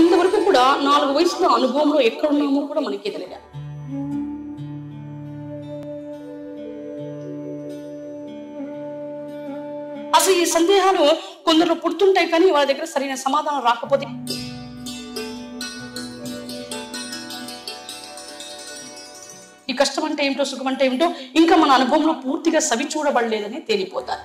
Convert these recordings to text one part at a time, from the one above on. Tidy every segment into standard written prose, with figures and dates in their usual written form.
ఇంతవరకు కూడా 4 వయసుల అనుభవంలో ఎక్కడున్నామో కూడా మనకి తెలియదు. అసలు ఈ సందేహాలు కొందరు పుడుతుంటాయి, కానీ వాళ్ళ దగ్గర సరైన సమాధానం రాకపోతే ఈ కష్టం అంటే ఏమిటో, సుఖం అంటే ఏమిటో ఇంకా మన అనుభవంలో పూర్తిగా సవి చూడబడలేదని తేలిపోతారు.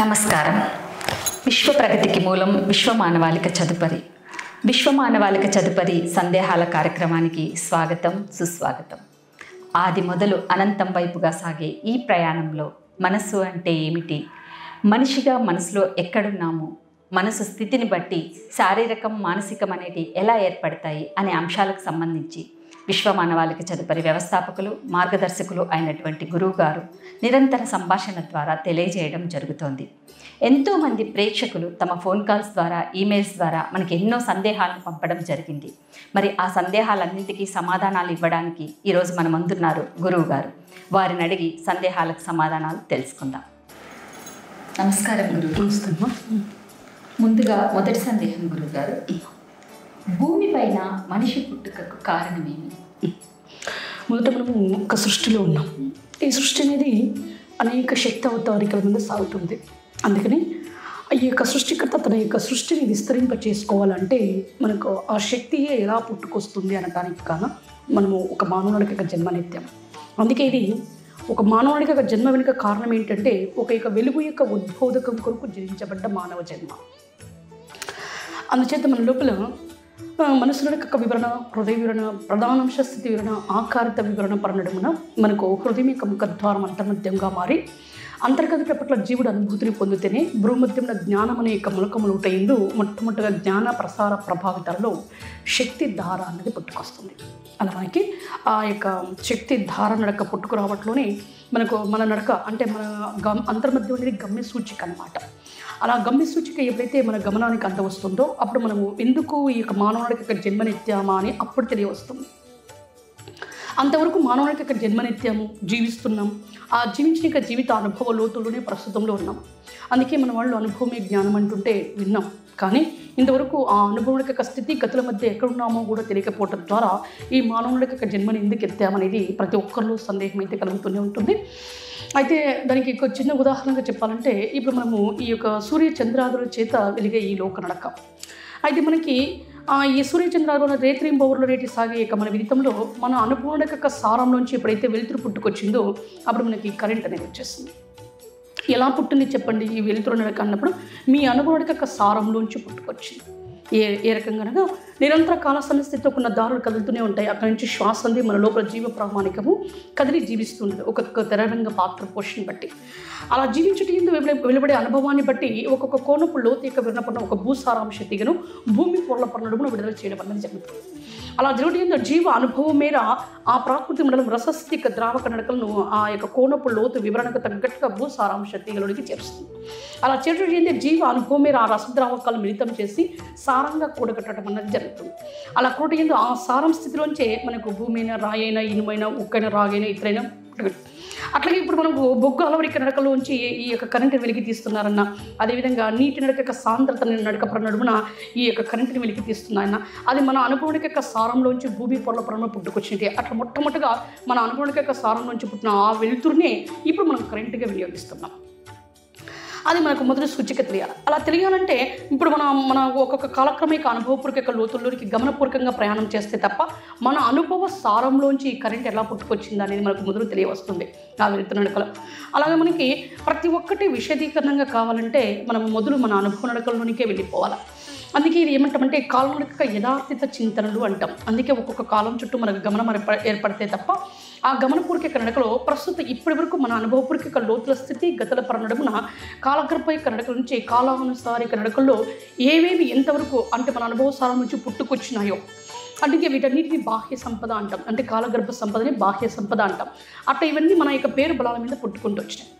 నమస్కారం. విశ్వ ప్రగతికి మూలం విశ్వమానవాళిక చదుపరి. విశ్వమానవాళిక చదుపరి సందేహాల కార్యక్రమానికి స్వాగతం, సుస్వాగతం. ఆది మొదలు అనంతం వైపుగా సాగే ఈ ప్రయాణంలో మనసు అంటే ఏమిటి, మనిషిగా మనసులో ఎక్కడున్నాము, మనసు స్థితిని బట్టి శారీరకం మానసికం అనేటి ఎలా ఏర్పడతాయి అనే అంశాలకు సంబంధించి విశ్వమానవాళిక చదుపరి వ్యవస్థాపకులు, మార్గదర్శకులు అయినటువంటి గురువు గారు నిరంతర సంభాషణ ద్వారా తెలియజేయడం జరుగుతోంది. ఎంతోమంది ప్రేక్షకులు తమ ఫోన్ కాల్స్ ద్వారా, ఈమెయిల్స్ ద్వారా మనకి ఎన్నో సందేహాలను పంపడం జరిగింది. మరి ఆ సందేహాలన్నింటికీ సమాధానాలు ఇవ్వడానికి ఈరోజు మన ముందున్నారు గురువు గారు. వారిని అడిగి సందేహాలకు సమాధానాలు తెలుసుకుందాం. నమస్కారం గురువు. ముందుగా మొదటి సందేహం గురువు గారు, భూమి పైన మనిషి పుట్టుకకు కారణమేమి? మొదట మనము ఒక సృష్టిలో ఉన్నాం. ఈ సృష్టి అనేది అనేక శక్తి అవతారికల మీద సాగుతుంది. అందుకని ఈ యొక్క సృష్టికర్త తన యొక్క సృష్టిని విస్తరింప చేసుకోవాలంటే మనకు ఆ శక్తియే ఎలా పుట్టుకొస్తుంది అనడానికి కాన మనము ఒక మానవునికి యొక్క జన్మనిత్యం. అందుకే ఇది ఒక మానవునికి యొక్క జన్మ వెనుక కారణం ఏంటంటే ఒక యొక్క వెలుగు యొక్క ఉద్బోధకం కొరకు జనించబడ్డ మానవ జన్మ. అందుచేత మన లోపల మనసులో యొక్క వివరణ, హృదయ వివరణ, ప్రధానాంశ స్థితి వివరణ, ఆకారిత వివరణ పరనడుమున మనకు హృదయం యొక్క ముఖద్వారం అంతర్మధ్యంగా మారి అంతర్గత పట్ల జీవుడు అనుభూతిని పొందితేనే భూమధ్యంలో జ్ఞానం అనే యొక్క ములకములు ఉంటేందు మొట్టమొదటిగా జ్ఞాన ప్రసార ప్రభావితాల్లో శక్తి ధార అనేది పుట్టుకొస్తుంది. అలా మనకి ఆ యొక్క శక్తి ధార నడక పుట్టుకురావట్లోనే మనకు మన నడక అంటే మన అంతర్మధ్యం అనేది గమ్య సూచిక అన్నమాట. అలా గమ్య సూచిక ఎప్పుడైతే మన గమనానికి అంత వస్తుందో అప్పుడు మనము ఎందుకు ఈ యొక్క మానవుడికి యొక్క జన్మనిత్యమా అని అప్పుడు తెలియవస్తుంది. అంతవరకు మానవుడికి యొక్క జన్మనిత్యము జీవిస్తున్నాం. ఆ జీవించిన యొక్క జీవిత అనుభవ లోతుల్లోనే ప్రస్తుతంలో ఉన్నాం. అందుకే మన వాళ్ళు అనుభవమే జ్ఞానం అంటుంటే విన్నాం. కానీ ఇంతవరకు ఆ అనుభవం యొక్క స్థితి గతుల మధ్య ఎక్కడున్నామో కూడా తెలియకపోవడం ద్వారా ఈ మానవుడికి యొక్క జన్మని ఎందుకు ఎత్తామనేది ప్రతి ఒక్కరిలో సందేహం అయితే కలుగుతూనే ఉంటుంది. అయితే దానికి ఒక చిన్న ఉదాహరణగా చెప్పాలంటే ఇప్పుడు మనము ఈ యొక్క సూర్య చంద్రాదుల చేత వెలిగే ఈ లోక నడక. అయితే మనకి ఈ సూర్య చంద్రాదుల రేత్రింబవరులో రేటి సాగే యొక్క మన విదితంలో మన అనుభవం యొక్క సారంలోంచి ఎప్పుడైతే వెలుతురు పుట్టుకొచ్చిందో అప్పుడు మనకి కరెంట్ అనేది వచ్చేస్తుంది. ఎలా పుట్టింది చెప్పండి? ఈ వెలుతురు నడక అన్నప్పుడు మీ అనుభవం యొక్క సారంలోంచి పుట్టుకొచ్చింది. ఏ రకంగా అనగా నిరంతర కాల సమస్థితితో ఉన్న దారులు కదులుతూనే ఉంటాయి. అక్కడి నుంచి శ్వాస అంది మన లోపల జీవ ప్రామాణికము కదిలి జీవిస్తుంటుంది ఒక్కొక్క తెరంగ పాత్ర పోషణ బట్టి. అలా జీవించటం వెలువడే అనుభవాన్ని బట్టి ఒక్కొక్క కోణపు లోతు యొక్క వినపడిన ఒక భూసారాంశ తీగను భూమి పొరల పన్నడుమును విడుదల చేయడం అనేది జరుగుతుంది. అలా జరుగుతుందో జీవ అనుభవం మేర ఆ ప్రాకృతి మండలం రసస్థితిక ద్రావక నడకలను ఆ యొక్క కోణపు లోతు వివరణకు తగ్గట్టుగా భూసారాంశ తీగలోనికి చేరుస్తుంది. అలా చేరుతుంటే జీవ అనుభవం మేర ఆ రసద్రావకాలు మిళితం చేసి సారంగా కూడగట్టడం అన్నది జరుగుతుంది. అలా కూడగట్టు ఆ సారం స్థితిలోంచే మనకు భూమి అయినా, రాయైనా, ఇనుమైనా, ఉక్కైనా, రాగైనా, ఇతరైనా అట్లాగే ఇప్పుడు మనకు బొగ్గు అలవరిక నడకలోంచి ఈ యొక్క కరెంటుని వెలికి తీస్తున్నారన్న, అదేవిధంగా నీటి నడక యొక్క సాంద్రత నడక నడుమున ఈ యొక్క కరెంటుని వెలికి తీస్తున్నారన్న, అది మన అనుభవం యొక్క సారంలోంచి భూమి పొరల పరంలో పుట్టుకొచ్చింది. అట్లా మొట్టమొదటిగా మన అనుభవం యొక్క సారంలోంచి పుట్టిన ఆ వెలుతురునే ఇప్పుడు మనం కరెంటుగా వినియోగిస్తున్నాం. అది మనకు మొదటి సూచిక తెలియాలి. అలా తెలియాలంటే ఇప్పుడు మన ఒక్కొక్క కాలక్రమిక అనుభవపూర్వక లోతుల్లోనికి గమనపూర్వకంగా ప్రయాణం చేస్తే తప్ప మన అనుభవ సారంలోంచి ఈ కరెంట్ ఎలా పుట్టుకొచ్చింది అనేది మనకు మొదలు తెలియవస్తుంది ఆ వెలుతురు నడకలు. అలాగే మనకి ప్రతి ఒక్కటి విశదీకరణంగా కావాలంటే మనం మొదలు మన అనుభవ నడకల్లోనికే వెళ్ళిపోవాలి. అందుకే ఇది ఏమంటామంటే కాలం యొక్క యథార్థిత చింతనలు అంటాం. అందుకే ఒక్కొక్క కాలం చుట్టూ మనకు గమనం ఏర్పడితే తప్ప ఆ గమనపూర్వక నడకలో ప్రస్తుతం ఇప్పటి వరకు మన అనుభవపూర్వక లోతుల స్థితి గతుల పరనడమున కాలగర్భైక నడకల నుంచి కాలానుసారిక నడకల్లో ఏవేవి ఎంతవరకు అంటే మన అనుభవ సారం నుంచి పుట్టుకొచ్చినాయో అందుకే వీటన్నిటిని బాహ్య సంపద అంటాం. అంటే కాలగర్భ సంపదని బాహ్య సంపద అంటాం. అట్లా ఇవన్నీ మన యొక్క పేరు బలాల మీద పుట్టుకుంటూ వచ్చినాయి.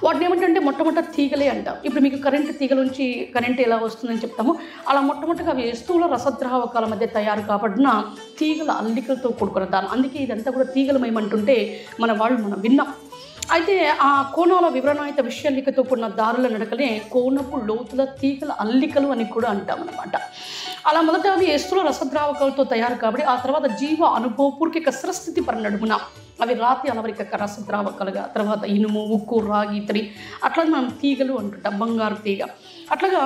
వాటిని ఏమంటే మొట్టమొదటి తీగలే అంటాం. ఇప్పుడు మీకు కరెంటు తీగలోంచి కరెంట్ ఎలా వస్తుందని చెప్తాము, అలా మొట్టమొదటిగా అవి స్థూల రసద్రావకాల మధ్య తయారు కాబడిన తీగల అల్లికలతో కూడుకున్న దాని. అందుకే ఇదంతా కూడా తీగలమయమంటుంటే మనం విన్నాం. అయితే ఆ కోణాల వివరణాయుత విషయాలికతో కూడిన దారుల నడకలే కోణపు లోతుల తీగల అల్లికలు అని కూడా అంటామన్నమాట. అలా మొదట అవి స్థూల రసద్రావకాలతో తయారు కాబట్టి ఆ తర్వాత జీవ అనుభవపూర్వక స్వస్థితి పరిణడుమున అవి రాతి అలవరిక రసద్రావకాలుగా, తర్వాత ఇనుము, ఉక్కు, రాగి, ఇతరి అట్లా మనం తీగలు అంటుంటాం, బంగారు తీగ. అట్లాగా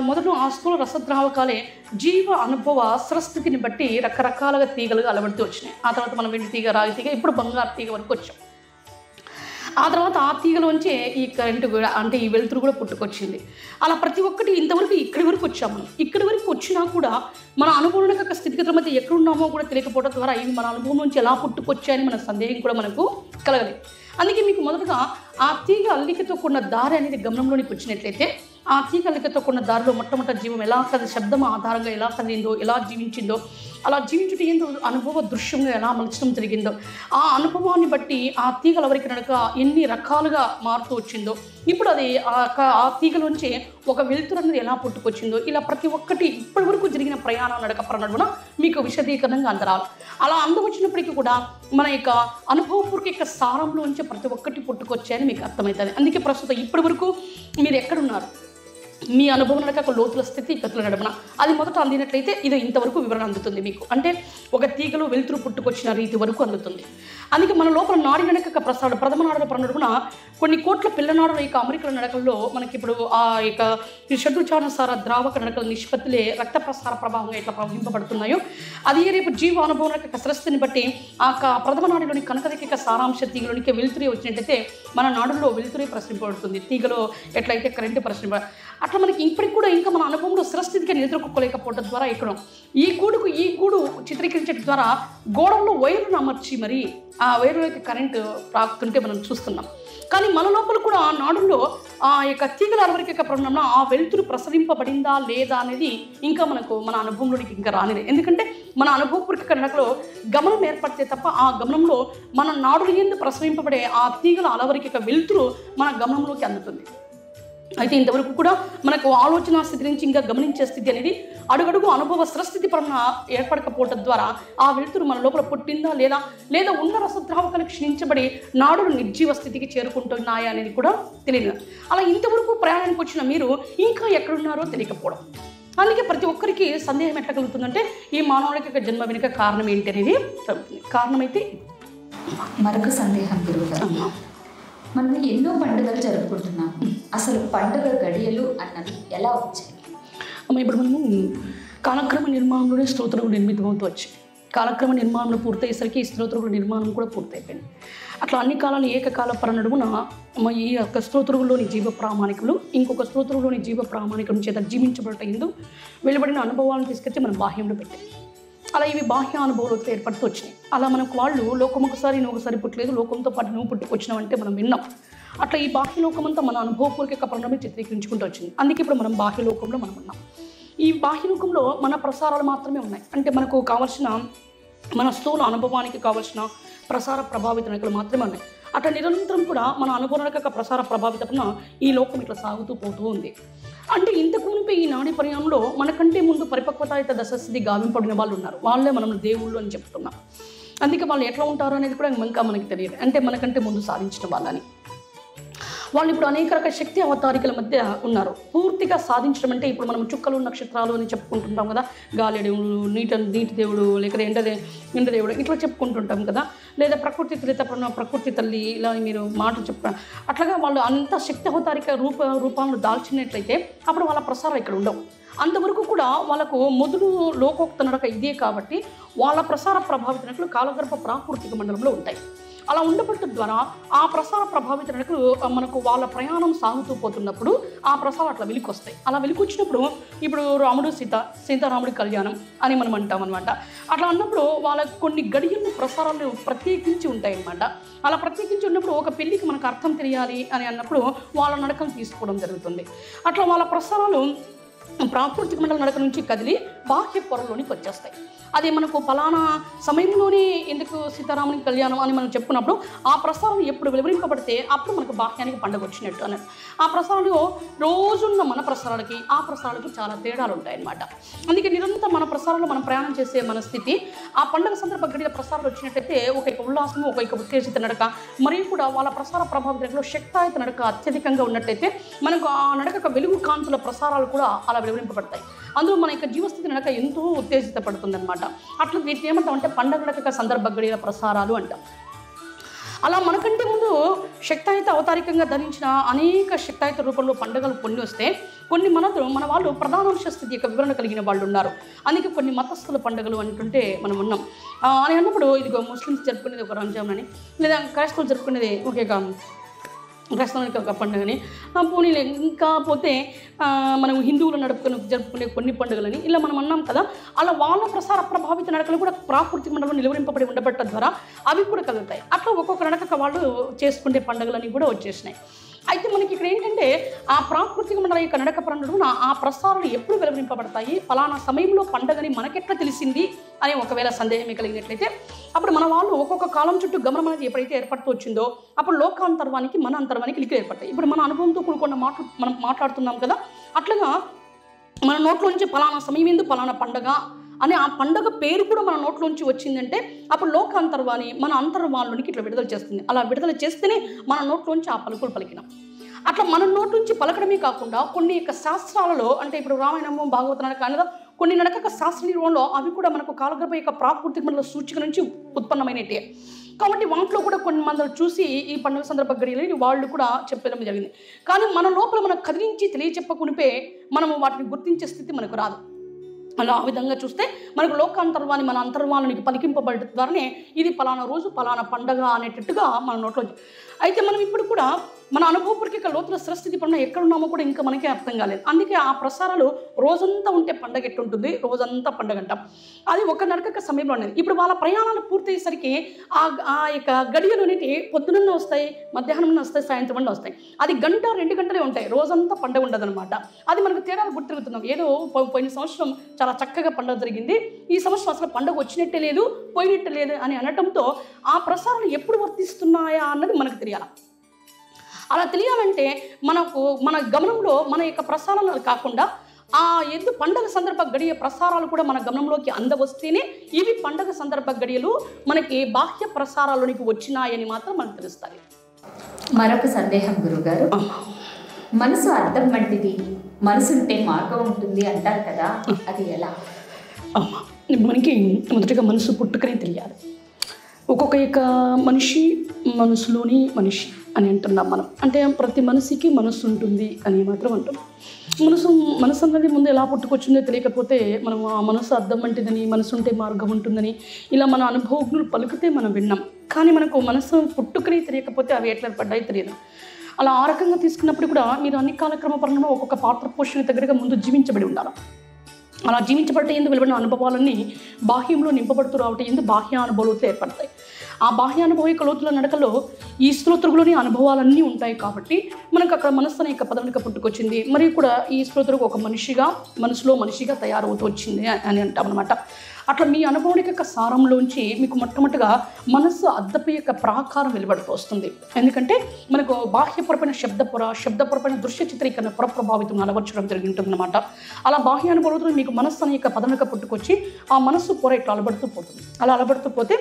మొదట ఆ స్థూల రసద్రావకాలే జీవ అనుభవ స్వస్థితిని బట్టి రకరకాలుగా తీగలుగా అలవడుతూ వచ్చినాయి. ఆ తర్వాత మనం వెండి తీగ, రాగి తీగ, ఇప్పుడు బంగారు తీగ వరకు వచ్చాం. ఆ తర్వాత ఆ తీగలోంచే ఈ కరెంటు కూడా, అంటే ఈ వెలుతురు కూడా పుట్టుకొచ్చింది. అలా ప్రతి ఒక్కటి ఇంతవరకు ఇక్కడి వరకు వచ్చాము. మనం ఇక్కడి వరకు వచ్చినా కూడా మన అనుభవం యొక్క స్థితిగతుల మధ్య ఎక్కడున్నామో కూడా తెలియకపోవడం ద్వారా ఇవి మన అనుభవం నుంచి ఎలా పుట్టుకొచ్చాయని మన సందేహం కూడా మనకు కలగలేదు. అందుకే మీకు మొదటగా ఆ తీగ అల్లికతో కూడిన దారి అనేది గమనంలోనికి వచ్చినట్లయితే ఆ తీగ అల్లికతో కూడిన దారిలో మొట్టమొదటి జీవం ఎలా శబ్దం ఆధారంగా ఎలా కదిలిందో, ఎలా జీవించిందో, అలా జీవించుట ఏందో అనుభవ దృశ్యంగా ఎలా మలచడం జరిగిందో, ఆ అనుభవాన్ని బట్టి ఆ తీగల వరకు నడక ఎన్ని రకాలుగా మారుతూ వచ్చిందో, ఇప్పుడు అది ఆ తీగలోంచి ఒక వెలుతురు అనేది ఎలా పుట్టుకొచ్చిందో, ఇలా ప్రతి ఒక్కటి ఇప్పటి వరకు జరిగిన ప్రయాణ నడక నడుమున మీకు విశదీకరణంగా అందరాలి. అలా అందవచ్చినప్పటికీ కూడా మన యొక్క అనుభవపూర్వక సారంలోంచి ప్రతి ఒక్కటి పుట్టుకొచ్చాయని మీకు అర్థమవుతుంది. అందుకే ప్రస్తుతం ఇప్పటి వరకు మీరు ఎక్కడున్నారు, మీ అనుభవం నడక లోతుల స్థితి గతుల నడుమున అది మొదట అందినట్లయితే ఇది ఇంతవరకు వివరణ అందుతుంది మీకు. అంటే ఒక తీగలో వెలుతురు పుట్టుకొచ్చిన రీతి వరకు అందుతుంది. అందుకే మన లోపల నాడి నడక ప్రథమ నాడుల నడుమున కొన్ని కోట్ల పిల్లనాడుల యొక్క అమెరికల నడకల్లో మనకి ఇప్పుడు ఆ యొక్క షడ్రుచానుసార ద్రావక నడకల నిష్పత్తులే రక్త ప్రసార ప్రభావంగా ఎట్లా ప్రవహింపబడుతున్నాయో అది రేపు జీవ అనుభవం యొక్క కసరస్తుని బట్టి ఆ ప్రథమ నాడిలోని కనకదిక సారాంశ తీగలోనికి వెలుతురే వచ్చినట్లయితే మన నాడుల్లో వెలుతురే ప్రసరింపబడుతుంది. తీగలో ఎట్లయితే కరెంటు ప్రసరింప అట్లా మనకి ఇప్పటికి కూడా ఇంకా మన అనుభవంలో స్థిరస్థితికి ఎదుర్కోలేకపోవడం ద్వారా ఇక్కడ ఈ గూడు చిత్రీకరించడం ద్వారా గోడల్లో వైర్లను అమర్చి మరి ఆ వైర్లకి కరెంటు రాకుతుంటే మనం చూస్తున్నాం. కానీ మన లోపల కూడా ఆ నాడుల్లో ఆ యొక్క తీగల అలవరిక పరిణామంలో ఆ వెలుతురు ప్రసరింపబడిందా లేదా అనేది ఇంకా మన అనుభవంలోనికి ఇంకా రానిదే. ఎందుకంటే మన అనుభవపూర్వక నడకలో గమనం ఏర్పడితే తప్ప ఆ గమనంలో మన నాడులు ఎందు ప్రసరింపబడే ఆ తీగల అలవరిక వెలుతురు మన గమనంలోకి అందుతుంది. అయితే ఇంతవరకు కూడా మనకు ఆలోచన స్థితి నుంచి ఇంకా గమనించే స్థితి అనేది అడుగడుగు అనుభవ స్వస్థితి పరణ ఏర్పడకపోవడం ద్వారా ఆ వెలుతురు మన లోపల పుట్టిందా లేదా ఉన్న రసద్రావకాలు క్షీణించబడి నాడులు నిర్జీవ స్థితికి చేరుకుంటున్నాయా అనేది కూడా తెలియదు. అలా ఇంతవరకు ప్రయాణానికి వచ్చిన మీరు ఇంకా ఎక్కడున్నారో తెలియకపోవడం. అందుకే ప్రతి ఒక్కరికి సందేహం ఎట్లా కలుగుతుందంటే ఈ మానవుడికి జన్మ వెనుక కారణం ఏంటి అనేది కలుగుతుంది. కారణమైతే మరొక సందేహం గురువుగారు, మనం ఎన్నో పండుగలు జరుపుకుంటున్నాము. అసలు పండుగ గడియలు అన్నది ఎలా వచ్చాయి? ఇప్పుడు మనము కాలక్రమ నిర్మాణంలోనే స్తోత్రములు నిర్మితమవుతూ వచ్చాయి. కాలక్రమ నిర్మాణంలో పూర్తయ్యేసరికి ఈ స్తోత్రముల నిర్మాణం కూడా పూర్తయిపోయింది. అట్లా అన్ని కాలాలు ఏకకాల పరనడుగున ఈ యొక్క స్తోత్రములోని జీవ ప్రామాణికులు ఇంకొక స్తోత్రంలోని జీవ ప్రామాణికుల చేత జీవించబడట ఎందు వెలువడిన అనుభవాలను తీసుకొచ్చి మనం బాహ్యంలో పెట్టాం. అలా ఇవి బాహ్య అనుభవాలతో ఏర్పడుతూ వచ్చినాయి. అలా మనకు వాళ్ళు లోకం ఒకసారి నువ్వు ఒకసారి పుట్టలేదు, లోకంతో పాటు నువ్వు పుట్టుకొచ్చినావు అంటే మనం విన్నాం. అట్లా ఈ బాహ్య లోకమంతా మన అనుభవపూర్వక పరిణామం చిత్రీకరించుకుంటూ వచ్చింది. అందుకే ఇప్పుడు మనం బాహ్య లోకంలో మనం ఉన్నాం. ఈ బాహ్య లోకంలో మన ప్రసారాలు మాత్రమే ఉన్నాయి. అంటే మనకు కావాల్సిన మన స్థూల అనుభవానికి కావాల్సిన ప్రసార ప్రభావిత నడకలు మాత్రమే ఉన్నాయి. అట్లా నిరంతరం కూడా మన అనుభవ ప్రసార ప్రభావితన ఈ లోకం ఇట్లా సాగుతూ పోతూ ఉంది. అంటే ఇంతకు మునిపే ఈ నాడి పరిణామంలో మనకంటే ముందు పరిపక్వతాయుత దశస్థితి గావింపడిన వాళ్ళు ఉన్నారు. వాళ్ళే మనం దేవుళ్ళు అని చెప్తున్నాం. అందుకే వాళ్ళు ఎట్లా ఉంటారు అనేది కూడా ఇంకా మనకి తెలియదు. అంటే మనకంటే ముందు సాధించిన వాళ్ళని వాళ్ళు ఇప్పుడు అనేక రకాల శక్తి అవతారికల మధ్య ఉన్నారు. పూర్తిగా సాధించడం అంటే ఇప్పుడు మనం చుక్కలు నక్షత్రాలు అని చెప్పుకుంటుంటాం కదా, గాలి దేవుడు, నీటి దేవుడు, లేకపోతే ఎండ దేవుడు ఇట్లా చెప్పుకుంటుంటాం కదా, లేదా ప్రకృతి తల్లి ఇలా మీరు మాటలు చెప్ప అట్లాగా వాళ్ళు అంత శక్తి అవతారిక రూపాలను దాల్చినట్లయితే అప్పుడు వాళ్ళ ప్రసారం ఇక్కడ ఉండవు. అంతవరకు కూడా వాళ్ళకు మొదలు లోకోక్త నడక ఇదే కాబట్టి వాళ్ళ ప్రసార ప్రభావిత నడకలు కాలగర్భ ప్రాకృతిక మండలంలో ఉంటాయి. అలా ఉండబట్టడం ద్వారా ఆ ప్రసార ప్రభావిత నడకలు మనకు వాళ్ళ ప్రయాణం సాగుతూ పోతున్నప్పుడు ఆ ప్రసారం అట్లా వెలికొస్తాయి. అలా వెలికొచ్చినప్పుడు ఇప్పుడు రాముడు సీతారాముడి కళ్యాణం అని మనం అంటాం అనమాట. అట్లా అన్నప్పుడు వాళ్ళకు కొన్ని గడియలు ప్రసారాలు ప్రత్యేకించి ఉంటాయి అన్నమాట. అలా ప్రత్యేకించి ఉన్నప్పుడు ఒక పెళ్ళికి మనకు అర్థం తెలియాలి అని అన్నప్పుడు వాళ్ళ నడకలు తీసుకోవడం జరుగుతుంది. అట్లా వాళ్ళ ప్రసారాలు ప్రాకృతిక మండల నడక నుంచి కదిలి బాహ్య పొరలోనికి వచ్చేస్తాయి. అది మనకు ఫలానా సమయంలోనే ఎందుకు సీతారాముని కళ్యాణం అని మనం చెప్పుకున్నప్పుడు ఆ ప్రసారం ఎప్పుడు వివరింపబడితే అప్పుడు మనకు బాహ్యానికి పండుగ వచ్చినట్టు అన్నట్టు. ఆ ప్రసారంలో రోజున్న మన ప్రసారాలకి ఆ ప్రసారాలకి చాలా తేడాలు ఉంటాయన్నమాట. అందుకే నిరంతరం మన ప్రసారంలో మనం ప్రయాణం చేసే మన స్థితి ఆ పండుగ సందర్భ గడియ ప్రసారాలు వచ్చినట్టయితే ఒక ఉల్లాసము, ఒక ఉత్తేజిత నడక, మరియు కూడా వాళ్ళ ప్రసార ప్రభావితంలో శక్తాయుత నడక అత్యధికంగా ఉన్నట్టయితే మనకు ఆ నడక వెలుగు కాంతుల ప్రసారాలు కూడా అలా వివరింపబడతాయి. అందులో మన యొక్క జీవస్థితి నడక ఎంతో ఉత్తేజిత పడుతుంది అనమాట. అట్లా వీటిని ఏమంటామంటే పండుగ నడక సందర్భ గడియ ప్రసారాలు అంటాం. అలా మనకంటే ముందు శక్తాయుత అవతారికంగా ధరించిన అనేక శక్తాయుత రూపంలో పండుగలు కొన్ని వస్తే కొన్ని మన వాళ్ళు ప్రధానాంశ స్థితి యొక్క వివరణ కలిగిన వాళ్ళు ఉన్నారు. అందుకే కొన్ని మతస్థుల పండుగలు అంటుంటే మనం ఉన్నాం అని అన్నప్పుడు ఇదిగో ముస్లిమ్స్ జరుపుకునేది ఒక రంజాన్ అని, లేదా క్రైస్తవులు జరుపుకునేది ఒకే క్రైస్తవునికి ఒక పండుగని, పోనీలే ఇంకా పోతే మనం హిందువులు జరుపుకునే కొన్ని పండుగలని ఇలా మనం అన్నాం కదా. అలా వాళ్ళ ప్రసార ప్రభావిత నడకలు కూడా ప్రాకృతిక మండలంలో నిలువరింపబడి ఉండబట్టడం ద్వారా అవి కూడా కలుగుతాయి. అట్లా ఒక్కొక్క నడక వాళ్ళు చేసుకునే పండుగలని కూడా వచ్చేసినాయి. అయితే మనకి ఇక్కడ ఏంటంటే ఆ ప్రాకృతిక మండలం యొక్క నడక పరంగా ఆ ప్రసారాలు ఎప్పుడు వెలువరింపబడతాయి, ఫలానా సమయంలో పండుగని మనకెట్లా తెలిసింది అని ఒకవేళ సందేహమే కలిగినట్లయితే అప్పుడు మన వాళ్ళు ఒక్కొక్క కాలం చుట్టూ గమనం అనేది ఎప్పుడైతే ఏర్పడుతూ వచ్చిందో అప్పుడు లోకాంతర్వానికి మన అంతర్వానికి లింకులు ఏర్పడతాయి. ఇప్పుడు మన అనుభవంతో కూడుకున్న మనం మాట్లాడుతున్నాం కదా, అట్లాగా మన నోట్లోంచి ఫలానా సమయం ఎందు ఫలానా పండుగ అని ఆ పండుగ పేరు కూడా మన నోట్లోంచి వచ్చిందంటే అప్పుడు లోకాంతర్వాణి మన అంతర్వాణలోనికి ఇట్లా విడుదల చేస్తుంది. అలా విడుదల చేస్తేనే మన నోట్లోంచి ఆ పలుకులు పలికినాం. అట్లా మన నోటి నుంచి పలకడమే కాకుండా కొన్ని యొక్క శాస్త్రాలలో అంటే ఇప్పుడు రామాయణము, భాగవత నడక అనేది కొన్ని నడక శాస్త్ర నిర్వహణలో అవి కూడా మనకు కాలగర్భ యొక్క ప్రాకృతిక మండల సూచిక నుంచి ఉత్పన్నమైనట్టే. కాబట్టి వాటిలో కూడా కొన్ని మంది చూసి ఈ పండుగ సందర్భ గడియలని వాళ్ళు కూడా చెప్పడం జరిగింది. కానీ మన లోపల మనకు కదిలించి తెలియచెప్పకునిపే మనము వాటిని గుర్తించే స్థితి మనకు రాదు. అలా ఆ విధంగా చూస్తే మనకు లోకాంతర్వాణి మన అంతర్వాణానికి పలికింపబడటం ద్వారానే ఇది ఫలానా రోజు ఫలానా పండగ అనేటట్టుగా మన నోట్లో. అయితే మనం ఇప్పుడు కూడా మన అనుభవపూర్వక లోతుల స్థితి పడిన ఎక్కడున్నామో కూడా ఇంకా మనకే అర్థం కాలేదు. అందుకే ఆ ప్రసారాలు రోజంతా ఉంటే పండగ ఎట్టుంటుంది, రోజంతా పండగ అంటాం. అది ఒక నడక సమయంలో అనేది. ఇప్పుడు వాళ్ళ ప్రయాణాలు పూర్తయ్యేసరికి ఆ యొక్క గడియలు అనేవి పొద్దున్న వస్తాయి, మధ్యాహ్నం వస్తాయి, సాయంత్రం వస్తాయి. అది గంట 2 గంటలే ఉంటాయి, రోజంతా పండగ ఉండదు అనమాట. అది మనకు తేడాలు గుర్తిరుగుతున్నాం. ఏదో పోయిన సంవత్సరం చాలా చక్కగా పండుగ జరిగింది, ఈ సంవత్సరం అసలు పండుగ వచ్చినట్టే లేదు, పోయినట్టే లేదు అని అనటంతో ఆ ప్రసారాలు ఎప్పుడు వర్తిస్తున్నాయా అన్నది మనకు తెలియాలి. అలా తెలియాలంటే మన గమనంలో మన యొక్క ప్రసారాలు కాకుండా ఆ పండగ సందర్భ గడియ ప్రసారాలు కూడా మన గమనంలోకి అందవస్తేనే ఇవి పండగ సందర్భ గడియలు మనకి బాహ్య ప్రసారాల్లోనికి వచ్చినాయని మాత్రం మనకు తెలుస్తాయి. మరొక సందేహం గురుగారు, మనసు అర్థం వంటిది, మనసుంటే మార్గం ఉంటుంది అంటారు కదా, అది ఎలా? మనకి మొదటిగా మనసు పుట్టుకనే తెలియాలి. ఒక్కొక్క యొక్క మనిషి మనసులోని మనిషి అని అంటున్నాం మనం. అంటే ప్రతి మనిషికి మనసు ఉంటుంది అని మాత్రం అంటాం. మనసు అన్నది ముందు ఎలా పుట్టుకొచ్చిందో తెలియకపోతే మనం ఆ మనసు అర్థం వంటిదని, మనసు ఉంటే మార్గం ఉంటుందని ఇలా మన అనుభవజ్ఞులు పలికితే మనం విన్నాం. కానీ మనకు మనసు పుట్టుకనే తెలియకపోతే అవి ఎట్లా పడ్డాయి తెలియదు. అలా ఆ రకంగా తీసుకున్నప్పుడు కూడా మీరు అన్ని కాలక్రమ పరంగా ఒక్కొక్క పాత్ర పోషణ దగ్గరగా ముందు జీవించబడి ఉండాలి. అలా జీవించబడితే ఎందుకు వెలువడిన అనుభవాలన్నీ బాహ్యంలో నింపబడుతూ రావటం ఎందుకు బాహ్య అనుభవాలు ఏర్పడతాయి. ఆ బాహ్యానుభవ యొక్క లోతుల నడకలో ఈ స్తోత్రులోని అనుభవాలన్నీ ఉంటాయి. కాబట్టి మనకు అక్కడ మనస్సు అనే యొక్క పదవిక పుట్టుకొచ్చింది. మరియు కూడా ఈ స్తోత్రుకు ఒక మనసులో మనిషిగా తయారవుతూ వచ్చింది అని అంటాం అనమాట. అట్లా మీ అనుభవానికి యొక్క సారంలోంచి మీకు మొట్టమొదటిగా మనస్సు అద్దపు యొక్క ప్రాకారం వెలువడుతూ వస్తుంది. ఎందుకంటే మనకు బాహ్యపరమైన శబ్దపరమైన దృశ్య చిత్రీకరణ ప్రభావితం అలవర్చడం జరిగి ఉంటుంది అనమాట. అలా బాహ్యానుభవంతో మీకు మనస్సు అనే యొక్క పదనక పుట్టుకొచ్చి ఆ మనస్సు పొర ఇట్లా అలబడుతూ పోతుంది. అలా అలబడుతూ పోతే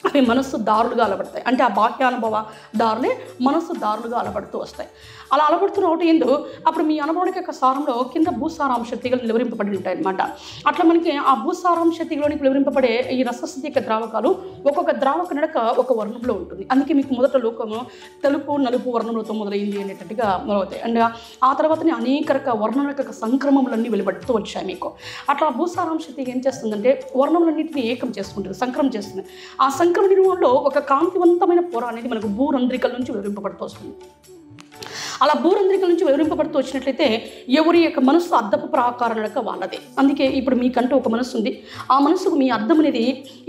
అవి మనస్సు దారులుగా అలబడతాయి. అంటే ఆ బాహ్యానుభవ దారులే మనస్సు దారులుగా అలబడుతూ వస్తాయి. అలా అలబడుతున్న ఒకటి ఎందుకు అప్పుడు మీ అనుభవానికి యొక్క సారంలో కింద భూసారాంశ తీగలు నిలవరింపబడి ఉంటాయి అన్నమాట. అట్లా మనకి ఆ భూసారాంశ తీగలోనికి నిలవరింపబడే ఈ రసస్థితి యొక్క ద్రావకాలు ఒక్కొక్క ద్రావక నడక ఒక వర్ణంలో ఉంటుంది. అందుకే మీకు మొదట లోకము తెలుపు నలుపు వర్ణంలో మొదలైంది అనేటట్టుగా మొదలవుతాయి. అండ్ ఆ తర్వాతనే అనేక రకాల వర్ణం యొక్క సంక్రమములన్నీ వెలువడుతూ వచ్చాయి మీకు. అట్లా భూసారాంశ తీగ ఏం చేస్తుందంటే వర్ణములన్నింటినీ ఏకం చేసుకుంటుంది, సంక్రమం చేస్తుంది. ఆ సంక్రమణ నిర్వహణలో ఒక కాంతివంతమైన పొర అనేది మనకు భూరంధ్రికల నుంచి వివరింపబడుతూ వస్తుంది. అలా భూరంధ్రికల నుంచి వివరింపబడుతూ వచ్చినట్లయితే ఎవరి యొక్క మనస్సు అద్దపు ప్రాకార నడక వాళ్ళదే. అందుకే ఇప్పుడు మీకంటూ ఒక మనస్సు ఉంది. ఆ మనస్సుకు మీ అద్దం అనేది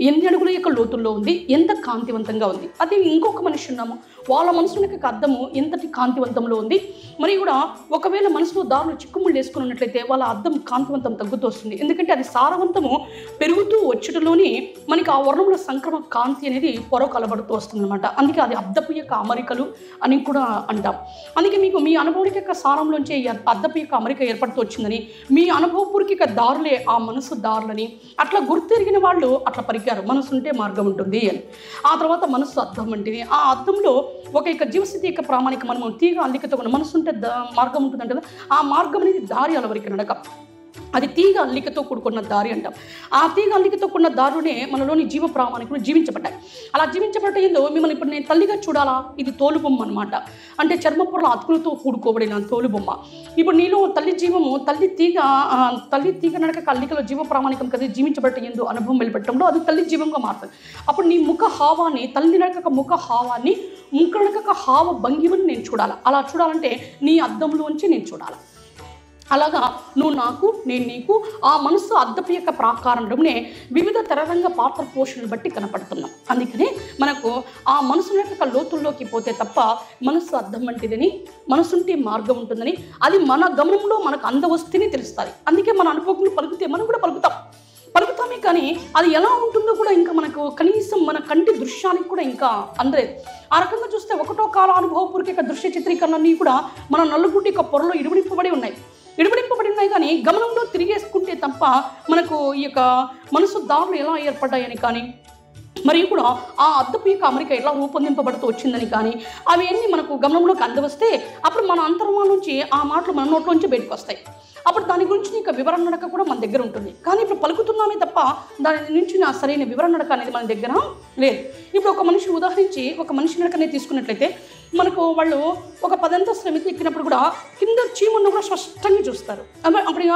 8 అడుగుల యొక్క లోతుల్లో ఉంది, ఎంత కాంతివంతంగా ఉంది. అదే ఇంకొక మనిషి ఉన్నాము, వాళ్ళ మనసులో యొక్క అద్దము ఎంతటి కాంతివంతంలో ఉంది. మరి కూడా ఒకవేళ మనసులో దారులు చిక్కుముళ్ళు వేసుకుని ఉన్నట్లయితే వాళ్ళ అద్దం కాంతివంతం తగ్గుతూ వస్తుంది. ఎందుకంటే అది సారవంతము పెరుగుతూ వచ్చటలోని మనకి ఆ వర్ణంలో సంక్రమ కాంతి అనేది పొర కలబడుతూ వస్తుంది అనమాట. అందుకే అది అద్దపు యొక్క అమరికలు అని కూడా అంటాం. అందుకే మీకు మీ అనుభవానికి యొక్క సారంలోంచి అద్దపు యొక్క అమరిక ఏర్పడుతూ వచ్చిందని, మీ అనుభవపూర్వక దారులే ఆ మనసు దారులని అట్లా గుర్తెరిగిన వాళ్ళు అట్లా పరిగారు. మనసు ఉంటే మార్గం ఉంటుంది అని. ఆ తర్వాత మనసు అద్దం వంటిది. ఆ అద్దంలో ఒక యొక్క జీవస్థితి యొక్క ప్రామాణిక మనము తీగ అల్లికతో ఉన్న మనసు ఉంటే మార్గం ఉంటుందంటే కదా, ఆ మార్గం అనేది దారి అలవరికి నడక. అది తీగ అల్లికతో కూడుకున్న దారి అంటాం. ఆ తీగ అల్లికతో కూడిన దారునే మనలోని జీవ ప్రామాణికులు జీవించబడ్డాయి. అలా జీవించబడ్డేందో మిమ్మల్ని ఇప్పుడు నేను తల్లిగా చూడాలా, ఇది తోలుబొమ్మ అనమాట. అంటే చర్మపొరల అతుకులతో కూడుకోబడిన తోలుబొమ్మ. ఇప్పుడు నీలో తల్లి జీవము తల్లి తీగ నడక అల్లికలో జీవ ప్రామాణికం కదా జీవించబడ్డేందో అనుభవం వెళ్ళిపెట్టడంలో అది తల్లి జీవంగా మారుతుంది. అప్పుడు నీ ముఖ హావాన్ని, తల్లి నడక ముఖ హావాన్ని, ముఖ నడక హావ భంగిమని నేను చూడాలి. అలా చూడాలంటే నీ అద్దంలోంచి నేను చూడాలి. అలాగా నువ్వు నాకు, నేను నీకు ఆ మనసు అద్దపు యొక్క ప్రాకారంలోనే వివిధ తరరంగ పాత్ర పోషణలు బట్టి కనపడుతున్నాం. అందుకనే మనకు ఆ మనసు యొక్క లోతుల్లోకి పోతే తప్ప మనసు అద్దం వంటిదని, మనసుంటే మార్గం ఉంటుందని, అది మన గమనంలో మనకు అందవస్తేనే తెలుస్తుంది. అందుకే మన అనుభవకులు పలుకుతే మనం కూడా పలుకుతామే కానీ అది ఎలా ఉంటుందో కూడా ఇంకా మనకు కనీసం మన కంటి దృశ్యానికి కూడా ఇంకా అందలేదు. ఆ రకంగా చూస్తే ఒకటో కాల అనుభవపూర్వక దృశ్య చిత్రీకరణలన్నీ కూడా మన నలుగుటి యొక్క పొరలో ఇరువడింపబడి ఉన్నాయి కానీ గమనంలో తిరిగేసుకుంటే తప్ప మనకు ఈ యొక్క మనసు దారులు ఎలా ఏర్పడ్డాయని కానీ, మరియు కూడా ఆ అద్దపు యొక్క అమరిక ఎలా రూపొందింపబడుతూ వచ్చిందని కానీ అవన్నీ మనకు గమనంలోకి అందవస్తే అప్పుడు మన అంతర్మాల నుంచి ఆ మాటలు మన నోట్లోంచి బయటకు వస్తాయి. అప్పుడు దాని గురించి నీకు వివరణ నడక కూడా మన దగ్గర ఉంటుంది. కానీ ఇప్పుడు పలుకుతున్నామే తప్ప దాని నుంచి నా సరైన వివరణ నడక అనేది మన దగ్గర లేదు. ఇప్పుడు ఒక మనిషి ఉదాహరించి ఒక మనిషి నడకనే తీసుకున్నట్లయితే మనకు వాళ్ళు ఒక 10 అంతస్తుల మితి ఎక్కినప్పుడు కూడా కింద చీమున్న కూడా స్పష్టంగా చూస్తారు.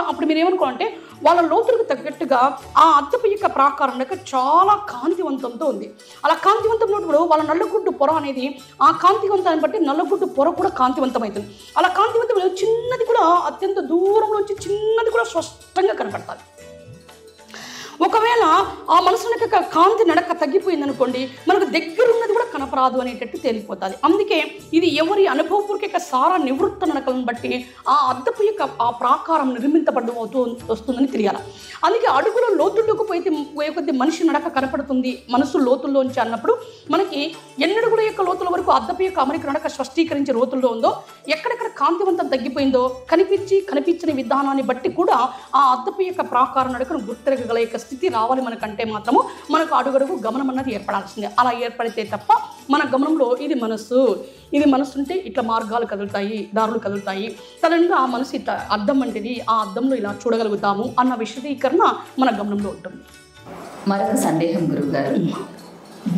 అప్పుడు మీరు ఏమనుకోవాలంటే వాళ్ళ లోతులకు తగ్గట్టుగా ఆ అద్దపు యొక్క ప్రాకారం నడక చాలా కాంతివంతంతో ఉంది. అలా కాంతివంతం ఉన్నప్పుడు వాళ్ళ నల్లగుడ్డు పొర అనేది ఆ కాంతివంతాన్ని బట్టి నల్లగుడ్డు పొర కూడా కాంతివంతమవుతుంది. అలా కాంతివంతం చిన్నది కూడా అత్యంత దూరంలో వచ్చి చిన్నది కూడా స్పష్టంగా కనపడుతుంది. ఒకవేళ ఆ మనసుల యొక్క కాంతి నడక తగ్గిపోయింది అనుకోండి, మనకు దగ్గరున్నది కూడా కనపరాదు అనేటట్టు తేలిపోతుంది. అందుకే ఇది ఎవరి అనుభవపూర్వక సారా నివృత్త నడకలను బట్టి ఆ అద్దపు యొక్క ఆ ప్రాకారం నిర్మించబడ్డం వస్తుందని తెలియాలి. అందుకే అడుగులో లోతుల్లోకి పోయే కొద్ది మనిషి నడక కనపడుతుంది మనసు లోతుల్లోంచి అన్నప్పుడు మనకి ఎన్నడుగుల యొక్క లోతుల వరకు అద్దపు యొక్క అమరిక నడక స్పష్టీకరించే లోతుల్లో ఉందో, ఎక్కడెక్కడ కాంతివంతం తగ్గిపోయిందో కనిపించిన విధానాన్ని బట్టి కూడా ఆ అద్దపు యొక్క ప్రాకార నడకను గుర్తిరగల యొక్క స్థితి రావాలి మనకంటే మాత్రము మనకు అడుగడుగు గమనం అన్నది ఏర్పడాల్సిందే. అలా ఏర్పడితే తప్ప మన గమనంలో ఇది మనసు ఉంటే ఇట్లా మార్గాలు కదులుతాయి, దారులు కదులుతాయి, తదనంగా ఆ మనసు ఇట్లా అద్దం వంటిది, ఆ అద్దంలో ఇలా చూడగలుగుతాము అన్న విశదీకరణ మన గమనంలో ఉంటుంది. మరొక సందేహం గురువుగారు,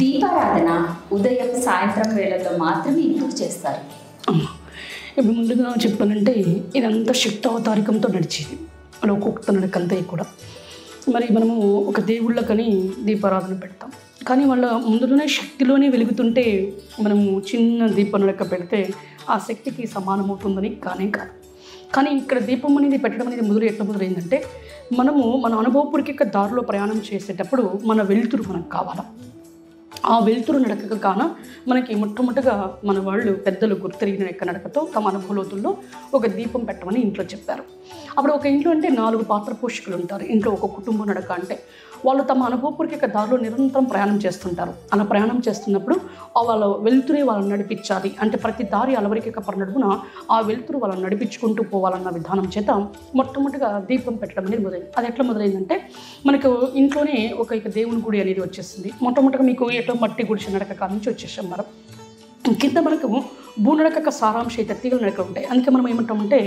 దీపారాధన ఉదయం సాయంత్రం వేళల్లో మాత్రమే ఎందుకు చేస్తారు? ఇప్పుడు ముందుగా చెప్పాలంటే ఇదంతా శక్తి అవతారికంతో నడిచేది, లోకోక్త నడకంతా కూడా. మరి మనము ఒక దేవుళ్ళకని దీపారాధన పెడతాం, కానీ వాళ్ళ ముందులోనే శక్తిలోనే వెలుగుతుంటే మనము చిన్న దీపం నడక పెడితే ఆ శక్తికి సమానమవుతుందని కానే కాదు. కానీ ఇక్కడ దీపం అనేది పెట్టడం అనేది ఎట్లా మొదలైందంటే, మనము మన అనుభవపూర్వక దారిలో ప్రయాణం చేసేటప్పుడు మన వెలుతురు మనకు కావాలి. ఆ వెలుతురు నడక కాన మనకి మొట్టమొదటిగా మన వాళ్ళు పెద్దలు గుర్తెరిగిన యొక్క నడకతో తమ అనుభవలోతుల్లో ఒక దీపం పెట్టమని ఇంట్లో చెప్పారు. అప్పుడు ఒక ఇంట్లో అంటే 4 పాత్ర పోషకులు ఉంటారు. ఇంట్లో ఒక కుటుంబం నడక అంటే వాళ్ళు తమ అనుభవపూర్వక దారిలో నిరంతరం ప్రయాణం చేస్తుంటారు. అలా ప్రయాణం చేస్తున్నప్పుడు వాళ్ళ వెలుతురే వాళ్ళని నడిపించాలి అంటే ప్రతి దారి అలవరిక పరనడుగున ఆ వెలుతురు వాళ్ళని నడిపించుకుంటూ పోవాలన్న విధానం చేత మొట్టమొదటిగా దీపం పెట్టడం అనేది మొదలైంది. అది ఎట్లా మొదలైందంటే, మనకు ఇంట్లోనే ఒక దేవుని గుడి అనేది వచ్చేసింది. మొట్టమొదటిగా మీకు ఎట్లా మట్టి గుడిసి నడక కాడ నుంచి వచ్చేసాం. మనం కింద మనకు భూనడక సారాంశ అయితే తీగల నడకలు ఉంటాయి. అందుకే మనం ఏమంటామంటే,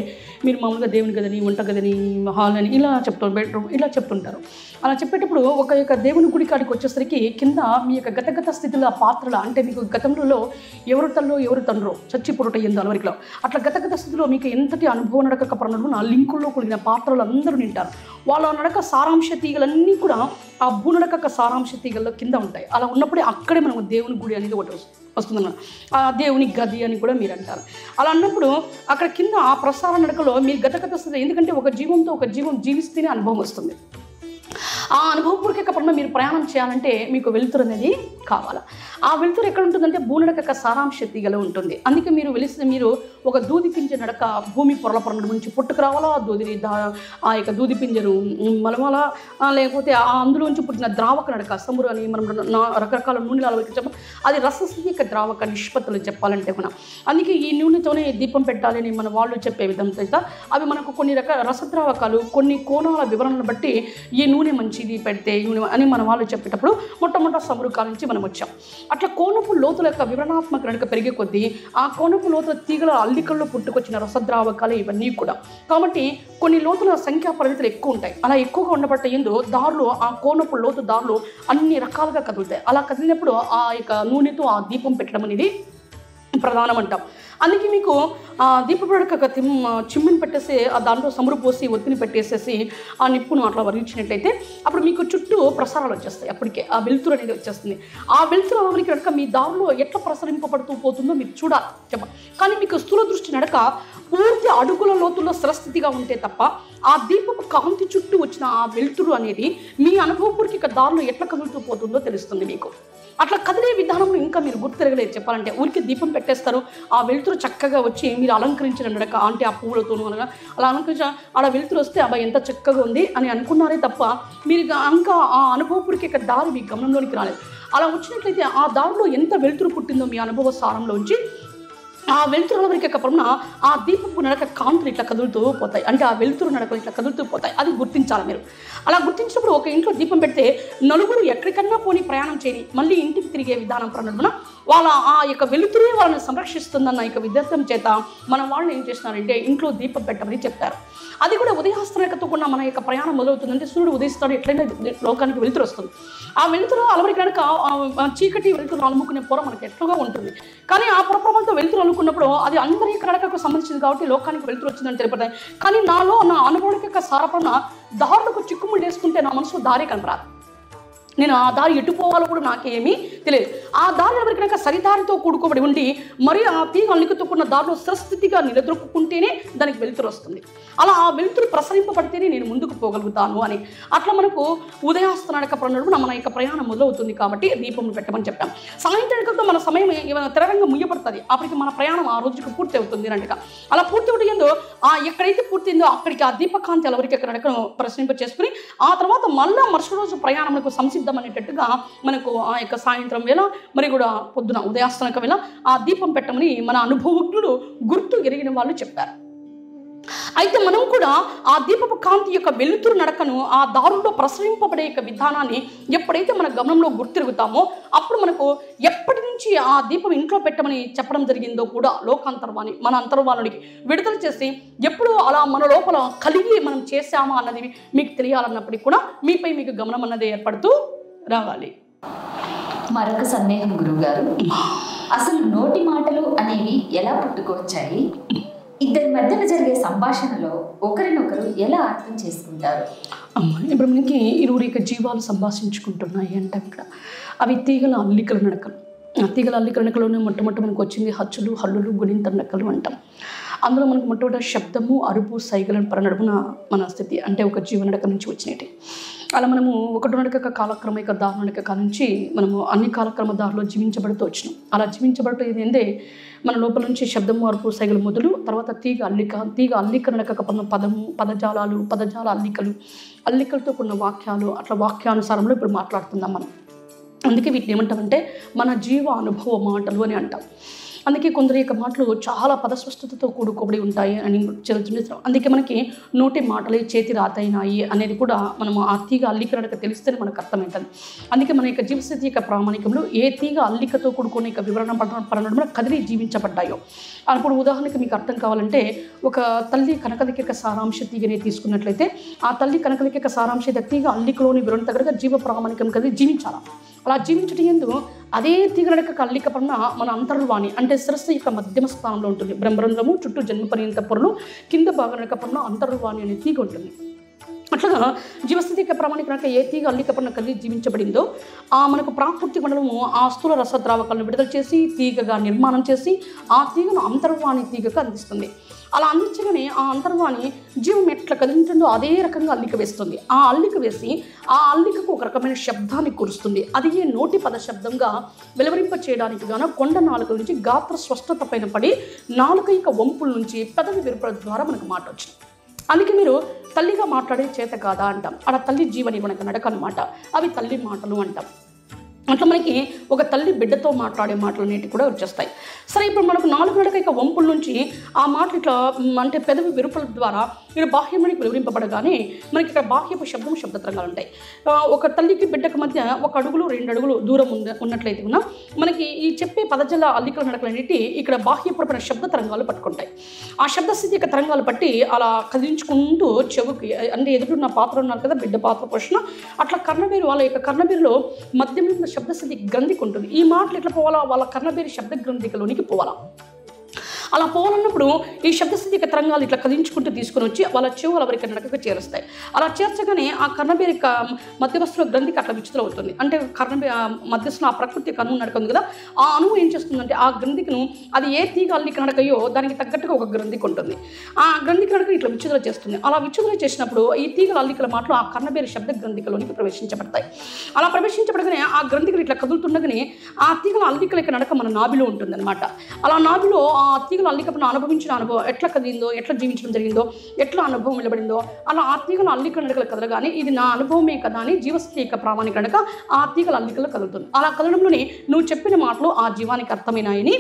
మీరు మామూలుగా దేవుని గదని, వంట గదని, హాల్ అని ఇలా బెడ్రూమ్ ఇలా చెప్తుంటారు. అలా చెప్పేటప్పుడు ఒక యొక్క దేవుని గుడి కాడికి వచ్చేసరికి కింద మీ యొక్క గతగత స్థితిలో పాత్రల అంటే మీకు గతంలో ఎవరు తల్లో ఎవరు తండ్రో చచ్చిపోట ఎందు అలవరికలో అట్లా గతగత స్థితిలో మీకు ఎంతటి అనుభవ నడక పరణులు నా లింకుల్లో కూడిన పాత్రలు అందరూ నింటారు. వాళ్ళ నడక సారాంశ తీగలన్నీ కూడా ఆ భూనడక సారాంశ తీగల్లో కింద ఉంటాయి. అలా ఉన్నప్పుడే అక్కడే మనకు దేవుని గుడి అనేది ఒకటి వస్తుందన్నమాట. ఆ దేవుని గది అని కూడా మీరు అంటారు. అలా అన్నప్పుడు అక్కడ కింద ఆ ప్రసార నడకలో మీరు గతగత స్థితి, ఎందుకంటే ఒక జీవంతో ఒక జీవం జీవిస్తేనే అనుభవం వస్తుంది. ఆ అనుభవపూర్వక పరంగా మీరు ప్రయాణం చేయాలంటే మీకు వెలుతురు అనేది కావాలి. ఆ వెలుతురు ఎక్కడ ఉంటుందంటే భూనడక యొక్క సారాంశ తీగలో ఉంటుంది. అందుకే మీరు ఒక దూది పింజ నడక భూమి పొరల పొరల నుంచి పుట్టుకు రావాలా, ఆ యొక్క దూది పింజను మలమాల, లేకపోతే అందులోంచి పుట్టిన ద్రావక నడక సమురు అని మనం రకరకాల నూనెలు ఆలోచించాము. అది రసస్థితి యొక్క ద్రావక నిష్పత్తులు చెప్పాలంటే మనం. అందుకే ఈ నూనెతోనే దీపం పెట్టాలని మన వాళ్ళు చెప్పే విధంగా అవి మనకు కొన్ని రకాల రసద్రావకాలు, కొన్ని కోణాల వివరణను బట్టి ఈ నూనె మంచిది పెడితే అని మన వాళ్ళు చెప్పేటప్పుడు మొట్టమొదటి సమురుకాల నుంచి మనం వచ్చాం. అట్లా కోనపు లోతుల యొక్క వివరణాత్మక నడక పెరిగే కొద్దీ ఆ కోనపు లోతుల తీగల అల్లికల్లో పుట్టుకొచ్చిన రసద్రావకాలు ఇవన్నీ కూడా. కాబట్టి కొన్ని లోతుల సంఖ్యా పరిమితులు ఎక్కువ ఉంటాయి. అలా ఎక్కువగా ఉండబట్ట ఎందు దారులు, ఆ కోనపు లోతు దారులు అన్ని రకాలుగా కదులుతాయి. అలా కదిలినప్పుడు ఆ యొక్క నూనెతో ఆ దీపం పెట్టడం అనేది ప్రధానం అంటాం. అందుకే మీకు దీపప్రడక చిమ్మిని పెట్టేసి దాంట్లో సమురు పోసి ఒత్తిని పెట్టేసేసి ఆ నిప్పును అట్లా వరించినట్టయితే అప్పుడు మీకు చుట్టూ ప్రసారాలు వచ్చేస్తాయి. అప్పటికే ఆ వెలుతురు అనేది వచ్చేస్తుంది. ఆ వెలుతురు అవరికి కనుక మీ దారిలో ఎట్లా ప్రసరింపబడుతూ పోతుందో మీరు చూడాలి చెప్ప. కానీ మీకు స్థూల దృష్టి నడక పూర్తి అడుగుల లోతుల్లో స్థిరస్థితిగా ఉంటే తప్ప ఆ దీపపు కాంతి చుట్టూ వచ్చిన ఆ వెలుతురు అనేది మీ అనుభవపూర్వక దారిలో ఎట్లా కదులుతూ పోతుందో తెలుస్తుంది మీకు. అట్లా కదిలే విధానంలో ఇంకా మీరు గుర్తిరగలేదు చెప్పాలంటే. ఊరికి దీపం పెట్టేస్తారు, ఆ వెలుతురు చక్కగా వచ్చి మీరు అలంకరించిన నడక అంటే ఆ పువ్వులతోనూ అనగా అలా అలంకరించిన అలా వెలుతురు వస్తే అబ్బాయి ఎంత చక్కగా ఉంది అని అనుకున్నారే తప్ప మీరు ఇంకా ఆ అనుభవపూర్వక దారి మీ గమనంలోనికి రాలేదు. అలా వచ్చినట్లయితే ఆ దారిలో ఎంత వెలుతురు పుట్టిందో మీ అనుభవ సారంలోంచి ఆ వెలుతురు వరకు ఎక్కపడిన ఆ దీపపు నడక కాంతులు ఇట్లా కదులుతూ పోతాయి. అంటే ఆ వెలుతురు నడకలు ఇట్లా కదులుతూ పోతాయి. అది గుర్తించాలి మీరు. అలా గుర్తించినప్పుడు ఒక ఇంట్లో దీపం పెడితే నలుగురు ఎక్కడికన్నా పోని ప్రయాణం చేయని మళ్ళీ ఇంటికి తిరిగే విధానం ప్రనడున వాళ్ళ ఆ యొక్క వెలుతురే వాళ్ళని సంరక్షిస్తుందన్న యొక్క విద్యార్థం చేత మన వాళ్ళు ఏం చేస్తున్నారంటే ఇంట్లో దీపం పెట్టమని చెప్తారు. అది కూడా ఉదయాస్తనకతో కూడా మన యొక్క ప్రయాణం మొదలవుతుందంటే సూర్యుడు ఉదయిస్తాడు, ఎట్లయినా లోకానికి వెలుతురు వస్తుంది. ఆ వెలుతురు అలవరికి కనుక చీకటి వెలుతురు అలుముకునే పొర మనకి ఎట్లుగా ఉంటుంది. కానీ ఆ పొరప్రభంతో వెలుతురు అనుకున్నప్పుడు అది అందరి నడకకు సంబంధించింది కాబట్టి లోకానికి వెలుతురు వచ్చిందని తెలిపడతాయి. కానీ నా అనుభవం యొక్క సారపడిన దారులకు చిక్కుముళ్ళు వేసుకుంటే నా మనసులో దారి కనపరాదు. నేను ఆ దారి ఎటు పోవాలో కూడా నాకేమీ తెలియదు. ఆ దారి ఎవరికి కనుక సరిదారితో కూడుకోబడి ఉండి మరి ఆ తీగ అల్లికతోకున్న దారిలో స్థిరస్థితిగా నిలదొక్కుంటేనే దానికి వెలుతురు వస్తుంది. అలా ఆ వెలుతురు ప్రసరింపబడితేనే నేను ముందుకు పోగలుగుతాను అని. అట్లా మనకు ఉదయాస్తనడక ప్రయాణం మన యొక్క ప్రయాణం మొదలవుతుంది కాబట్టి దీపం పెట్టమని చెప్పాం. సాయంత్రకంతో మన సమయం తెరవంగా ముయ్యబడుతుంది. అప్పటికి మన ప్రయాణం ఆ రోజుకి పూర్తి అవుతుంది అనగా. అలా పూర్తి అవుతుందో ఎక్కడైతే పూర్తిందో అక్కడికి ఆ దీపకాంతి ఎవరికి ఎక్కడ నడకను ప్రసరింప చేసుకుని ఆ తర్వాత మళ్ళీ మరుసటి రోజు ప్రయాణంకు అనేటట్టుగా మనకు ఆ యొక్క సాయంత్రం వేళ మరి కూడా పొద్దున ఉదయాస్తనక వేళ ఆ దీపం పెట్టమని మన అనుభవజ్ఞుడు గుర్తు ఎరిగిన వాళ్ళు చెప్పారు. అయితే మనం కూడా ఆ దీపపు కాంతి యొక్క వెలుతురు నడకను ఆ దారుల్లో ప్రసరింపబడే యొక్క విధానాన్ని ఎప్పుడైతే మన గమనంలో గుర్తిరుగుతామో అప్పుడు మనకు ఎప్పటి నుంచి ఆ దీపం ఇంట్లో పెట్టమని చెప్పడం జరిగిందో కూడా లోకాంతర్వాణి మన అంతర్వాణుడికి విడుదల చేసి ఎప్పుడు అలా మన లోపల కలిగి మనం చేశామా అన్నది మీకు తెలియాలన్నప్పటికీ కూడా మీపై మీకు గమనం అన్నది ఏర్పడుతూ రావాలి. మరొక సందేహం గురువుగారు, అసలు నోటి మాటలు అనేవి ఎలా పుట్టుకొచ్చాయి? ఇద్దరి మధ్యన జరిగే సంభాషణలో ఒకరినొకరు ఎలా అర్థం చేసుకుంటారు? ఇప్పుడు మనకి ఇరువురిక జీవాలు సంభాషించుకుంటున్నాయి అంటే ఇక్కడ అవి తీగల అల్లికల నడకలు. ఆ తీగల అల్లికల నడకలోనే మొట్టమొదటి మనకు వచ్చింది హచ్చులు, హల్లులు, గుణింత నడకలు అంటాం. అందులో మనకు మొట్టమొదటి శబ్దము, అరుపు, సైగలను పరనడుపున మన స్థితి అంటే ఒక జీవనడక నుంచి వచ్చినట్టు. అలా మనము ఒకటి నడక కాలక్రమిక దారు నడక నుంచి మనము అన్ని కాలక్రమ దారిలో జీవించబడుతూ వచ్చినాం. అలా జీవించబడుతూ ఏంటంటే మన లోపల నుంచి శబ్దము, అరుపు, సైగలు మొదలు తర్వాత తీగ అల్లిక నడక పదము, పదజాల అల్లికలతో కూడిన వాక్యాలు, అట్లా వాక్యానుసారంలో ఇప్పుడు మాట్లాడుతున్నాం మనం. అందుకే వీటిని ఏమంటామంటే మన జీవ అనుభవ మాటలు అని అంటాం. అందుకే కొందరి యొక్క మాటలు చాలా పదస్పష్టతతో కూడుకోబడి ఉంటాయి అని చెప్తున్నాం. అందుకే మనకి నోటి మాటలే చేతి రాతైనాయి అనేది కూడా మనం ఆ తీగ అల్లిక తెలిస్తేనే మనకు అర్థమవుతుంది. అందుకే మన యొక్క జీవస్థితి యొక్క ప్రామాణికంలో ఏ తీగ అల్లికతో కూడుకునే యొక్క వివరణ పరనడుమున కదిలి జీవించబడ్డాయో. అప్పుడు ఉదాహరణకి మీకు అర్థం కావాలంటే ఒక తల్లి కనకలిక యొక్క సారాంశ తీగనే తీసుకున్నట్లయితే ఆ తల్లి కనకలిక యొక్క సారాంశ తీగ అల్లికలోని వివరణ తగ్గగా జీవ ప్రామాణికం కదిలి జీవించాలి. అలా జీవించడం ఎందు అదే తీగలక అల్లిక పడిన మన అంతర్వాణి అంటే శిరస్సు యొక్క మధ్యమ స్థానంలో ఉంటుంది. బ్రహ్మరంధ్రము చుట్టూ జన్మపర్యంత పొరలు కింద భాగం పడిన అంతర్వాణి అనే తీగ ఉంటుంది. అట్లాగా జీవస్థితి యొక్క ప్రామాణిక ఏ తీగ అల్లిక పడిన కలిగి జీవించబడిందో ఆ మనకు ప్రాకృతి మండలము ఆ స్థూల రసద్రావకాలను విడుదల చేసి తీగగా నిర్మాణం చేసి ఆ తీగను అంతర్వాణి తీగగా అందిస్తుంది. అలా అందించగానే ఆ అంతర్వాణి జీవం ఎట్లా కదులుతుందో అదే రకంగా అల్లిక వేస్తుంది. ఆ అల్లిక వేసి ఆ అల్లికకు ఒక రకమైన శబ్దాన్ని కురుస్తుంది. అది నోటి పద శబ్దంగా వెలువరింప చేయడానికి గాను కొండ నాలుక నుంచి గాత్ర స్పష్టత పైన పడి నాలుక వంపుల నుంచి పెదవి విరుపుల ద్వారా మనకు మాట వచ్చింది. అందుకే మీరు తల్లిగా మాట్లాడే చేత కాదా అంటాం. అలా తల్లి జీవని మనకు నడక అనమాట. అవి తల్లి మాటలు అంటాం. అట్లా మనకి ఒక తల్లి బిడ్డతో మాట్లాడే మాటలు అనేటివి కూడా వచ్చేస్తాయి. సరే, ఇప్పుడు మనకు నాలుగు నడక వంపుల నుంచి ఆ మాటలు ఇట్లా అంటే పెదవి విరుపుల ద్వారా ఇక్కడ బాహ్యమనికి వివరింపబడగానే మనకి ఇక్కడ బాహ్యపు శబ్ద తరంగాలు ఉంటాయి. ఒక తల్లికి బిడ్డకు మధ్య 1 అడుగులు 2 అడుగులు దూరం ఉన్నట్లయితే కూడా మనకి ఈ చెప్పే పదజల అల్లికల నడకలన్నిటి ఇక్కడ బాహ్యపరమైన శబ్ద తరంగాలు పట్టుకుంటాయి. ఆ శబ్దస్థితి యొక్క తరంగాలు పట్టి అలా కదిలించుకుంటూ చెవుకి అంటే ఎదుటిన్న పాత్ర ఉన్నారు కదా, బిడ్డ పాత్ర పోషణ, అట్లా కర్ణబేరు వాళ్ళ యొక్క కర్ణబేరులో మధ్యలో శబ్దస్థితి గ్రంథికి ఉంటుంది. ఈ మాటలు ఎట్లా పోవాలా, వాళ్ళ కర్ణబేరి శబ్ద గ్రంథికలోనికి పోవాలా. అలా పోవాలన్నప్పుడు ఈ శబ్దస్థితి తరంగాలు ఇట్లా కదిలించుకుంటూ తీసుకుని వచ్చి వాళ్ళ చెవుల వరకు నడకకు చేరుస్తాయి. అలా చేర్చగానే ఆ కర్ణబేరి మధ్యవస్తుల గ్రంథికి అట్లా విచ్చుతలవుతుంది. అంటే మధ్యస్థులు ఆ ప్రకృతి అణువు నడక ఉంది కదా, ఆ అణువు ఏం చేస్తుందంటే ఆ గ్రంథికను అది ఏ తీగ అల్లిక నడకయో దానికి తగ్గట్టుగా ఒక గ్రంథికి ఉంటుంది. ఆ గ్రంథిక నడక ఇట్లా విచ్చుదల చేస్తుంది. అలా విచ్చుదల చేసినప్పుడు ఈ తీగల అల్లికల మాటలు ఆ కర్ణబేరి శబ్ద గ్రంథికలోనికి ప్రవేశించబడతాయి. అలా ప్రవేశించబడగానే ఆ గ్రంథికలు ఇట్లా కదులుతుండగానే ఆ తీగల అల్లికల యొక్క నడక మన నాభిలో ఉంటుంది అనమాట. అలా నాభిలో ఆ తీగల అల్లికను అనుభవించిన అనుభవం ఎట్లా కదిలిందో, ఎట్లా జీవించడం జరిగిందో, ఎట్లా అనుభవం నిలబడిందో అలా ఆ తీగల అల్లికల నడకలు కదలగానే ఇది నా అనుభవమే కదా అని జీవస్థితి యొక్క ప్రామాణిక నడక ఆ తీగల అల్లికలు కదులుతుంది. అలా కదలడంలోనే నువ్వు చెప్పిన మాటలు ఆ జీవానికి అర్థమైనాయని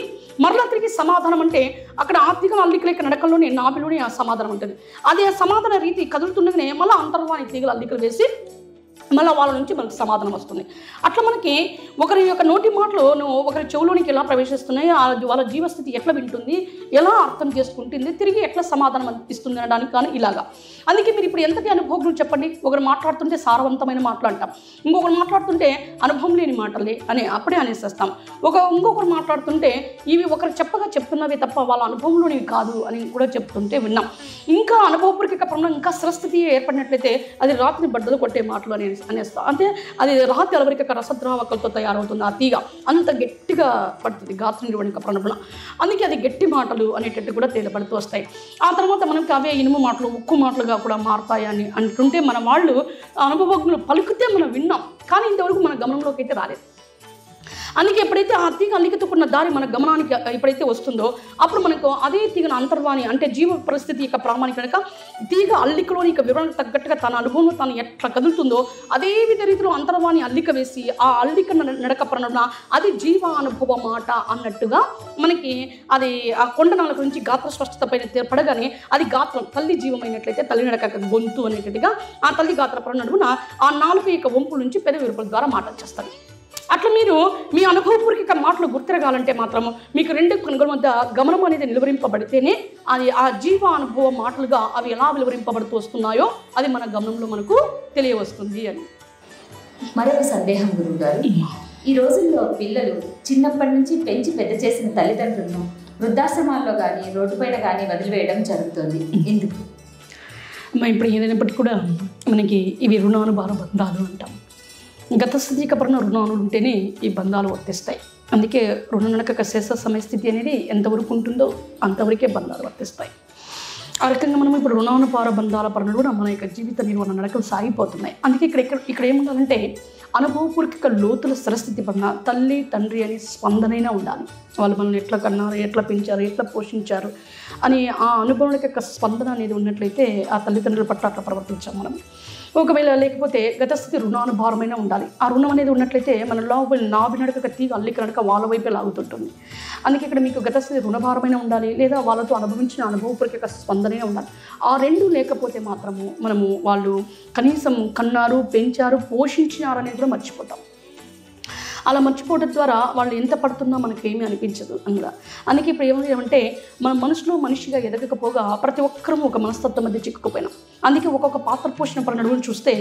మరలా తిరిగి సమాధానం అంటే అక్కడ ఆ తీగల అల్లికల యొక్క నడకల్లోనే నాభిలోనే ఆ సమాధానం ఉంటుంది. అదే సమాధాన రీతి కదులుతుండగానే మళ్ళీ అంతర్వాణి తీగల అల్లికలు వేసి మళ్ళీ వాళ్ళ నుంచి మనకు సమాధానం వస్తుంది. అట్లా మనకి ఒకరి యొక్క నోటి మాటలు ఒకరి చెవులోనికి ఎలా ప్రవేశిస్తున్నాయి, వాళ్ళ జీవస్థితి ఎట్లా వింటుంది, ఎలా అర్థం చేసుకుంటుంది, తిరిగి ఎట్లా సమాధానం ఇస్తుంది అనడానికి కానీ ఇలాగా. అందుకే మీరు ఇప్పుడు ఎంతటి అనుభవజ్ఞులు చెప్పండి. ఒకరు మాట్లాడుతుంటే సారవంతమైన మాటలు అంటాం, ఇంకొకరు మాట్లాడుతుంటే అనుభవం లేని మాటలే అని అప్పుడే అనేసేస్తాం. ఇంకొకరు మాట్లాడుతుంటే ఇవి ఒకరు చెప్పగా చెప్తున్నవి తప్ప వాళ్ళ అనుభవంలోనివి కాదు అని కూడా చెప్తుంటే విన్నాం. ఇంకా అనుభవపూర్వక ప్రమాణం ఇంకా స్థిరస్థితి ఏర్పడినట్లయితే అది రాత్రిని బద్దలు కొట్టే మాటలు అనేస్తాం. అంటే అది రాతి అలవరిక రసద్రావకలతో తయారవుతుంది. ఆ తీగ అంత గట్టిగా పడుతుంది గాత్ర నిర్వహణ ప్రణబలం. అందుకే అది గట్టి మాటలు అనేటట్టు కూడా తేలిపడుతూ వస్తాయి. ఆ తర్వాత మనకి అవే ఇనుము మాటలు ఉక్కు మాటలుగా కూడా మారుతాయి అని అంటుంటే మన వాళ్ళు అనుభవజ్ఞులు పలుకుతే మనం విన్నాం, కానీ ఇంతవరకు మన గమనంలోకి అయితే రాలేదు. అందుకే ఎప్పుడైతే ఆ తీగ అల్లికతో కూడిన దారి మన గమనానికి ఎప్పుడైతే వస్తుందో అప్పుడు మనకు అదే తీగను అంతర్వాణి అంటే జీవ పరిస్థితి యొక్క ప్రామాణిక కనుక తీగ అల్లికలోని వివరణకు తగ్గట్టుగా తన అనుభవంలో తాను ఎట్లా కదులుతుందో అదే విధ రీతిలో అంతర్వాణి అల్లిక వేసి ఆ అల్లిక నడక ప్రణన అది జీవ అనుభవ మాట అన్నట్టుగా మనకి అది ఆ కొండ నాలుక నుంచి గాత్ర స్పష్టత పైన పడగానే అది గాత్రం తల్లి జీవమైనట్లయితే తల్లి నడక గొంతు అనేటట్టుగా ఆ తల్లి గాత్ర ప్రణడున ఆ నాలుక యొక్క వంపుల నుంచి పెదవి విరుపుల ద్వారా మాట వచ్చేస్తారు. అట్లా మీరు మీ అనుభవపూర్వక మాటలు గుర్తిరగాలంటే మాత్రము మీకు 2 కనుగొల మధ్య గమనం అనేది నిలువరింపబడితేనే అది ఆ జీవ అనుభవ మాటలుగా అవి ఎలా విలువరింపబడుతూ వస్తున్నాయో అది మన గమనంలో మనకు తెలియవస్తుంది అని. మరొక సందేహం గురువుగారు, ఈ రోజుల్లో పిల్లలు చిన్నప్పటి నుంచి పెంచి పెద్ద చేసిన తల్లిదండ్రులను వృద్ధాశ్రమాల్లో కానీ రోడ్డుపైన కానీ వదిలివేయడం జరుగుతుంది. ఎందుకు? ఇప్పుడు ఏదైనప్పటికీ కూడా మనకి ఇవి రుణానుభావ బంధాలు అంటాం. గతస్థితికపరణ రుణాలు ఉంటేనే ఈ బంధాలు వర్తిస్తాయి. అందుకే రుణనడక శేష సమయస్థితి అనేది ఎంతవరకు ఉంటుందో అంతవరకే బంధాలు వర్తిస్తాయి. ఆ రకంగా మనం ఇప్పుడు రుణానుపార బంధాల పరణ కూడా మన యొక్క జీవిత నిర్వహణ నడకలు సాగిపోతున్నాయి. అందుకే ఇక్కడ ఏముండాలంటే అనుభవపూర్వక లోతుల స్థిరస్థితి పడిన తల్లి తండ్రి అని స్పందనైనా ఉండాలి. వాళ్ళు మనల్ని ఎట్లా కన్నారు, ఎట్లా పెంచారు, ఎట్లా పోషించారు అని ఆ అనుభవం యొక్క స్పందన అనేది ఉన్నట్లయితే ఆ తల్లిదండ్రుల పట్ల అట్లా ప్రవర్తించాం మనం. ఒకవేళ లేకపోతే గతస్థితి రుణానుభారమైన ఉండాలి. ఆ రుణం అనేది ఉన్నట్లయితే మన నాభి నడక తీగ అల్లిక నడక వాళ్ళ వైపే లాగుతుంటుంది. అందుకే ఇక్కడ మీకు గతస్థితి రుణభారమైన ఉండాలి, లేదా వాళ్ళతో అనుభవించిన అనుభవపూర్వక స్పందనైనా ఉండాలి. ఆ 2 లేకపోతే మాత్రము మనము వాళ్ళు కనీసం కన్నారు, పెంచారు, పోషించినారు అనేది కూడా మర్చిపోతాం. అలా మర్చిపోవడం ద్వారా వాళ్ళు ఎంత పడుతున్నా మనకేమీ అనిపించదు అందులో. అందుకే ఇప్పుడు ఏమంటే మన మనసులో మనిషిగా ఎదగకపోగా ప్రతి ఒక్కరూ ఒక మనస్తత్వం మధ్య చిక్కుకుపోయినాం. అందుకే ఒక్కొక్క పాత్ర పోషణ నడువును చూస్తే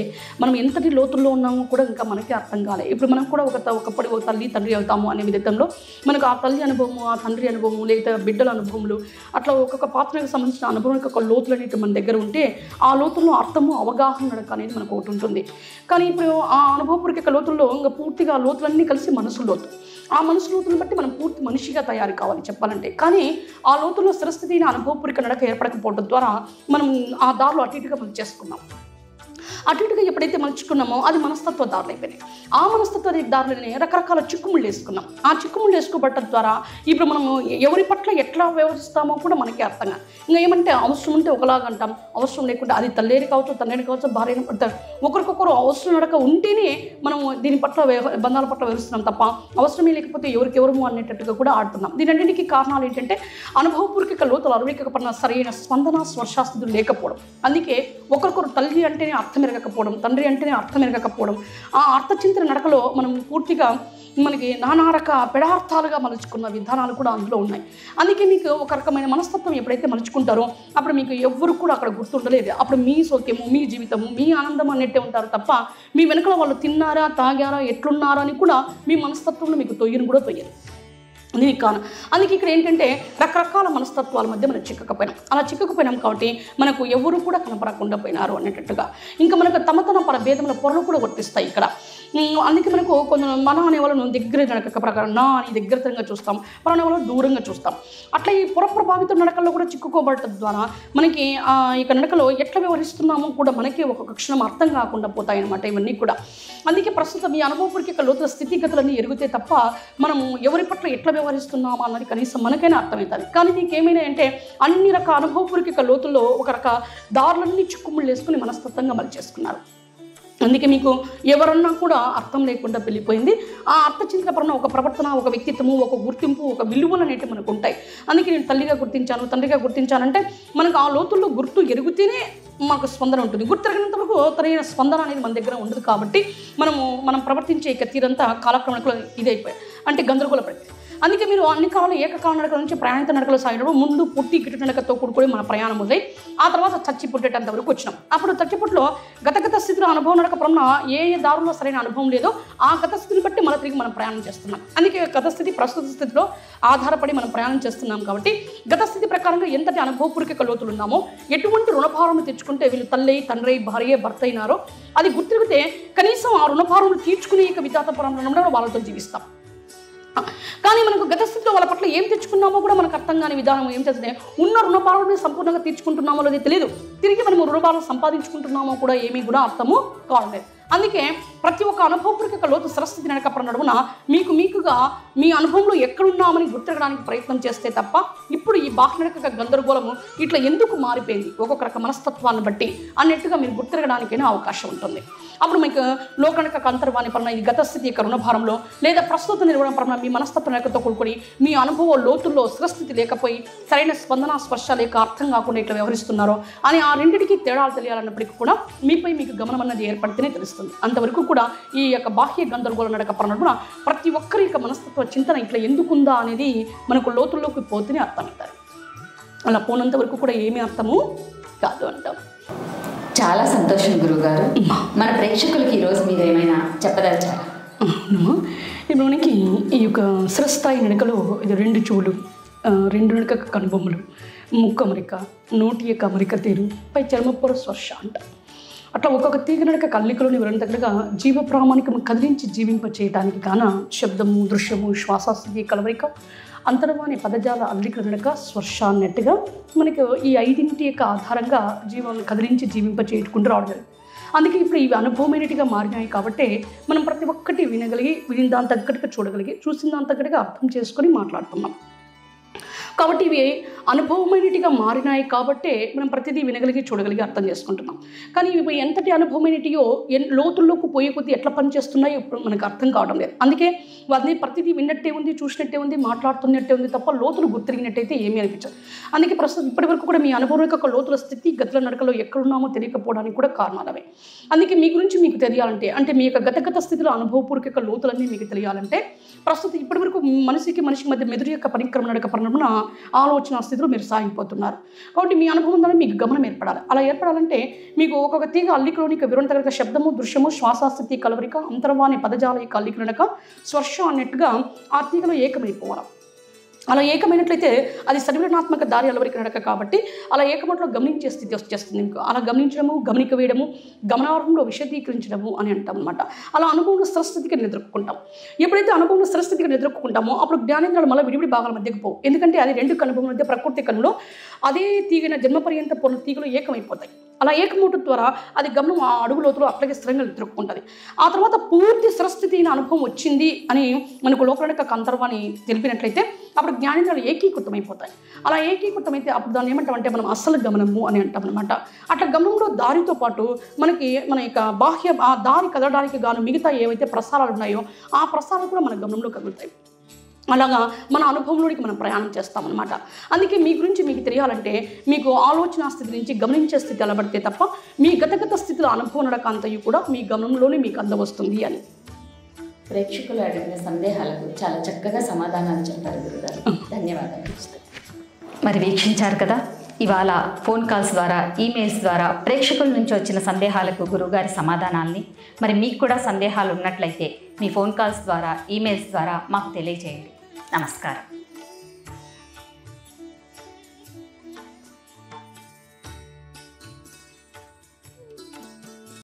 మనం ఎంతటి లోతుల్లో ఉన్నామో కూడా ఇంకా మనకి అర్థం కాలేదు. ఇప్పుడు మనం కూడా ఒకప్పటి ఒక తల్లి తండ్రి అవుతాము అనే విధంలో మనకు ఆ తల్లి అనుభవము, ఆ తండ్రి అనుభవము, లేదా బిడ్డల అనుభవములు అట్లా ఒక్కొక్క పాత్రకు సంబంధించిన అనుభవం యొక్క లోతులు అనేవి మన దగ్గర ఉంటే ఆ లోతుల్లో అర్థము అవగాహన నడక అనేది మనకు ఒకటి ఉంటుంది. కానీ ఇప్పుడు ఆ అనుభవపూర్వక లోతుల్లో ఇంకా పూర్తిగా లోతులన్నీ కలిసి మనసు లోతు. ఆ మనసు లోతులను బట్టి మనం పూర్తి మనిషిగా తయారు కావాలి చెప్పాలంటే. కానీ ఆ లోతుల్లో స్థిరస్థితిని అనుభవపూర్వక నడక ఏర్పడకపోవడం ద్వారా మనం ఆ దారిలో అటు ఇటుగా మనం చేసుకున్నాం. అటు ఇటుగా ఎప్పుడైతే మలుచుకున్నామో అది మనస్తత్వ దారులు అయిపోయినాయి. ఆ మనస్తత్వ దారులని రకరకాల చిక్కుముళ్ళు వేసుకున్నాం. ఆ చిక్కుముళ్ళు వేసుకోబట్టడం ద్వారా ఇప్పుడు మనము ఎవరి పట్ల ఎట్లా వ్యవహరిస్తామో కూడా మనకి అర్థంగా. ఇంకా ఏమంటే అవసరం ఉంటే ఒకలాగా అంటాం, అవసరం లేకుంటే అది తల్లేని కావచ్చు, తండ్రిని కావచ్చు, భార్యని పడతారు. ఒకరికొకరు అవసరం నడక ఉంటేనే మనం దీని పట్ల బంధాల పట్ల వ్యవహరిస్తున్నాం తప్ప అవసరమే లేకపోతే ఎవరికెవరము అనేటట్టుగా కూడా ఆడుతున్నాం. దీనన్నింటికీ కారణాలు ఏంటంటే అనుభవపూర్వక లోతులు అరవైకపడిన సరైన స్పందన స్వర్శాస్త్రులు లేకపోవడం. అందుకే ఒకరికొకరు తల్లి అంటేనే అర్థం ఎరగకపోవడం, తండ్రి అంటేనే అర్థం ఎరగకపోవడం, ఆ అర్థచింతన నడకలో మనం పూర్తిగా మనకి నానా రక పెడార్థాలుగా మలుచుకున్న విధానాలు కూడా అందులో ఉన్నాయి. అందుకే మీకు ఒక రకమైన మనస్తత్వం ఎప్పుడైతే మలుచుకుంటారో అప్పుడు మీకు ఎవ్వరు కూడా అక్కడ గుర్తుండలేదు. అప్పుడు మీ సౌఖ్యము, మీ జీవితము, మీ ఆనందం అన్నట్టే ఉంటారు తప్ప మీ వెనుకల వాళ్ళు తిన్నారా, తాగారా, ఎట్లున్నారా అని కూడా మీ మనస్తత్వంలో మీకు తొయ్యను కూడా తొయ్యరు. దీనికి కారణం అందుకే ఇక్కడ ఏంటంటే రకరకాల మనస్తత్వాల మధ్య మనం చిక్కకపోయినాం. అలా చిక్కకపోయినాం కాబట్టి మనకు ఎవరు కూడా కనపడకుండా పోయినారు అనేటట్టుగా. ఇంకా మనకు తమ భేదముల పొరలు కూడా వర్తిస్తాయి ఇక్కడ. అందుకే మనకు కొంచెం మన అనే వాళ్ళను దగ్గర నడక ప్రకారం నా అని దగ్గరతరంగా చూస్తాం, మన అనే వాళ్ళని దూరంగా చూస్తాం. అట్లా ఈ పొర ప్రభావిత నడకల్లో కూడా చిక్కుకోబడటం ద్వారా మనకి ఇక నడకలో ఎట్లా వ్యవహరిస్తున్నామో కూడా మనకి ఒక్కొక్క క్షణం అర్థం కాకుండా పోతాయన్నమాట ఇవన్నీ కూడా. అందుకే ప్రస్తుతం ఈ అనుభవపూర్వక లోతుల స్థితిగతులన్నీ ఎరిగితే తప్ప మనము ఎవరి పట్ల ఎట్లా వ్యవహరిస్తున్నామా అన్నది కనీసం మనకైనా అర్థమవుతుంది. కానీ దీనికి ఏమైనా అంటే అన్ని రకాల అనుభవపూర్వక లోతుల్లో ఒక రకాల దారులన్నీ చిక్కుముళ్ళు వేసుకుని మనస్తత్వంగా మలిచేసుకున్నారు. అందుకే మీకు ఎవరన్నా కూడా అర్థం లేకుండా వెళ్ళిపోయింది. ఆ అర్థచింతనపరమైన ఒక ప్రవర్తన, ఒక వ్యక్తిత్వము, ఒక గుర్తింపు, ఒక విలువలు అనేవి మనకు ఉంటాయి. అందుకే నేను తల్లిగా గుర్తించాను, తండ్రిగా గుర్తించానంటే మనకు ఆ లోతుల్లో గుర్తు ఎరుగుతేనే మాకు స్పందన ఉంటుంది. గుర్తెరగినంత వరకు తరైన స్పందన అనేది మన దగ్గర ఉండదు. కాబట్టి మనం ప్రవర్తించే ఇక తీరంతా కాలక్రమంలో ఇదైపోయాయి అంటే గందరగోళపడి. అందుకే మీరు అన్ని కాలంలో ఏకకాల నడకల నుంచి ప్రయాణిత నడకలు సాగినప్పుడు ముందు పుట్టి గిట్టు నడకతో కూడుకొని మన ప్రయాణం మొదలై ఆ తర్వాత చచ్చి పుట్టేటంత వరకు వచ్చినాం. అప్పుడు చచ్చిపుట్లో గత స్థితిలో అనుభవం నడక ప్రమణ ఏ దారుల్లో సరైన అనుభవం లేదో ఆ గత స్థితిని బట్టి మన తిరిగి మనం ప్రయాణం చేస్తున్నాం. అందుకే గత స్థితి ప్రస్తుత స్థితిలో ఆధారపడి మనం ప్రయాణం చేస్తున్నాం. కాబట్టి గత స్థితి ప్రకారంగా ఎంతటి అనుభవపూర్వక లోతులు ఉన్నామో ఎటువంటి రుణభారం తెచ్చుకుంటే వీళ్ళు తల్లి, తండ్రి, భార్య, భర్త అయినారో అది గుర్తిరిగితే కనీసం ఆ రుణభారం తీర్చుకునే ఇక విధాతపరంలో వాళ్ళతో జీవిస్తాం. కానీ మనకు గత స్థితిలో వాళ్ళ పట్ల ఏం తెచ్చుకున్నామో కూడా మనకు అర్థం కాని విధానం ఏం చేస్తే ఉన్న రుణభారాన్ని సంపూర్ణంగా తీర్చుకుంటున్నామో లేదో తెలియదు. తిరిగి మనము రుణభారం సంపాదించుకుంటున్నామో కూడా ఏమీ కూడా అర్థము కావట్లేదు. అందుకే ప్రతి ఒక్క అనుభవపూర్వక లోతు సరస్థితి నడక నడుమున మీకుగా మీ అనుభవంలో ఎక్కడున్నామని గుర్తిరగడానికి ప్రయత్నం చేస్తే తప్ప ఇప్పుడు ఈ బాహ్య నడక గందరగోళము ఇట్లా ఎందుకు మారిపోయింది ఒక్కొక్క రక మనస్తత్వాన్ని బట్టి అన్నట్టుగా మీరు గుర్తిరగడానికైనా అవకాశం ఉంటుంది. అప్పుడు మీకు లోకనక అంతర్వాణి పరణ ఈ గత స్థితి యొక్క రుణభారంలో లేదా ప్రస్తుత నిర్వహణ పరణ మీ మనస్తత్వ నడకతో కూడుకొని మీ అనుభవం లోతుల్లో స్థిరస్థితి లేకపోయి సరైన స్పందన స్పర్శ లేక అర్థం కాకుండా ఇట్లా వ్యవహరిస్తున్నారో అని ఆ రెండింటికి తేడాలు తెలియాలన్నప్పటికీ కూడా మీపై మీకు గమనం అన్నది ఏర్పడితేనే తెలుస్తుంది. అంతవరకు కూడా ఈ యొక్క బాహ్య గందరగోళ నడక పరణ ప్రతి ఒక్కరి యొక్క మనస్తత్వ చింతన ఇట్లా ఎందుకుందా అనేది మనకు లోతుల్లోకి పోతేనే అర్థమవుతారు. అలా పోనంత వరకు కూడా ఏమీ అర్థము కాదు అంటాం. చాలా సంతోషం గురువుగారు. మన ప్రేక్షకులకి ఈరోజు మీరు ఏమైనా చెప్పదలిచారా? ఇప్పుడు మనకి ఈ యొక్క స్థిరస్థాయి నడకలో ఇది 2 చెవులు, 2 నడక కనుబొమ్మలు, ముక్కు అమరిక, నోటి యొక్క అమరిక తీరు, పై చర్మపొర స్పర్శ అంట. అట్లా ఒక్కొక్క తీగ నడక కల్లికలోని వివరణ దగ్గరగా జీవ ప్రామాణికం కదిలించి జీవింప చేయడానికి కాన శబ్దము, దృశ్యము, శ్వాసస్థితి కలవరిక, అంతర్వాణి పదజాల అల్లికల నడక స్పర్శ అన్నట్టుగా మనకు ఈ 5 యొక్క ఆధారంగా జీవాన్ని కదిలించి జీవింప చేసుకుంటూ రావడం జరిగింది. అందుకే ఇప్పుడు ఇవి అనుభవమైనట్టుగా మారినాయి కాబట్టి మనం ప్రతి ఒక్కటి వినగలిగి, విని దాని తగ్గట్టుగా చూడగలిగి, చూసిన దాని తగ్గట్టుగా అర్థం చేసుకొని మాట్లాడుతున్నాం. కాబట్టి ఇవి అనుభవమైనట్టుగా మారినాయి కాబట్టే మనం ప్రతిదీ వినగలిగి, చూడగలిగి, అర్థం చేసుకుంటున్నాం. కానీ ఇవి ఎంతటి అనుభవమైనటియో లోతుల్లోకి పోయే కొద్దీ ఎట్లా పనిచేస్తున్నాయో ఇప్పుడు మనకు అర్థం కావడం లేదు. అందుకే వాటిని ప్రతిదీ విన్నట్టే ఉంది, చూసినట్టే ఉంది, మాట్లాడుతున్నట్టే ఉంది తప్ప లోతులు గుర్తిరిగినట్టయితే ఏమీ అనిపించదు. అందుకే ప్రస్తుతం ఇప్పటి వరకు కూడా మీ అనుభవం యొక్క లోతుల స్థితి గతుల నడకలో ఎక్కడున్నామో తెలియకపోవడానికి కూడా కారణాలవే. అందుకే మీ గురించి మీకు తెలియాలంటే, అంటే మీ యొక్క గత స్థితిలో అనుభవపూర్వక లోతులన్నీ మీకు తెలియాలంటే ప్రస్తుతం ఇప్పటి వరకు మనిషికి మధ్య మెదురు యొక్క పరిక్రమ నడక పరిణామన ఆలోచన స్థితిలో మీరు సాగిపోతున్నారు. కాబట్టి మీ అనుభవం ద్వారా మీకు గమనం ఏర్పడాలి. అలా ఏర్పడాలంటే మీకు ఒక్కొక్క తీగ అల్లికలోని వివరణ తగ్గ శబ్దము, దృశ్యము, శ్వాసస్థితి కలవరిక, అంతర్వాణి పదజాల యొక్క అల్లిక నడక స్పర్శ అన్నట్టుగా ఆ తీగలో ఏకమైపోవాలి. అలా ఏకమైనట్లయితే అది సర్వనాత్మక దారి అలవరికి నడక కాబట్టి అలా ఏకమట్లో గమనించే స్థితి వచ్చేస్తుంది మీకు. అలా గమనించడము, గమనిక వేయడము, గమనార్హంలో విశదీకరించడము అని అంటాం అనమాట. అలా అనుభవంలో స్థిరస్థితికి నిద్రకుంటాం. ఎప్పుడైతే అనుభవంలో స్థిరస్థితికి నిద్రకుంటామో అప్పుడు జ్ఞానేంద్రాలు మళ్ళీ విడివిడి భాగాల మధ్యకు పోవు. ఎందుకంటే అది రెండు అనుభవం మధ్య ప్రకృతి కనులో అదే తీగిన జన్మపర్యంత పూర్ణ తీగలు ఏకమైపోతాయి. అలా ఏకమూట ద్వారా అది గమనం ఆ అడుగు లోతులో అట్లాగే స్థిరంగా నిద్రకుంటుంది. ఆ తర్వాత పూర్తి స్థిరస్థితి అయిన అనుభవం వచ్చింది అని మనకు లోకరణ అంతర్వాన్ని తెలిపినట్లయితే అప్పుడు జ్ఞానేంద్రాలు ఏకీకృతమైపోతాయి. అలా ఏకీకృతమైతే అప్పుడు దాన్ని ఏమంటామంటే మనం అసలు గమనము అని అంటాం అనమాట. అట్లా గమనంలో దారితో పాటు మనకి మన యొక్క బాహ్య ఆ దారి కదలడానికి గాను మిగతా ఏవైతే ప్రసారాలు ఉన్నాయో ఆ ప్రసారాలు కూడా మన గమనంలో కదులుతాయి. అలాగా మన అనుభవంలోనికి మనం ప్రయాణం చేస్తామన్నమాట. అందుకే మీ గురించి మీకు తెలియాలంటే మీకు ఆలోచన స్థితి నుంచి గమనించే స్థితి అలబడితే తప్ప మీ గతగత స్థితిలో అనుభవం నడక అంతయు కూడా మీ గమనంలోనే మీకు అందవస్తుంది అని. ప్రేక్షకులు అడిగిన సందేహాలకు చాలా చక్కగా సమాధానాలు చెప్పారు గురుగారు. ధన్యవాదాలు. మరి వీక్షించారు కదా, ఇవాళ ఫోన్ కాల్స్ ద్వారా, ఈమెయిల్స్ ద్వారా ప్రేక్షకుల నుంచి వచ్చిన సందేహాలకు గురువుగారి సమాధానాల్ని. మరి మీకు కూడా సందేహాలు ఉన్నట్లయితే మీ ఫోన్ కాల్స్ ద్వారా, ఈమెయిల్స్ ద్వారా మాకు తెలియజేయండి. నమస్కారం.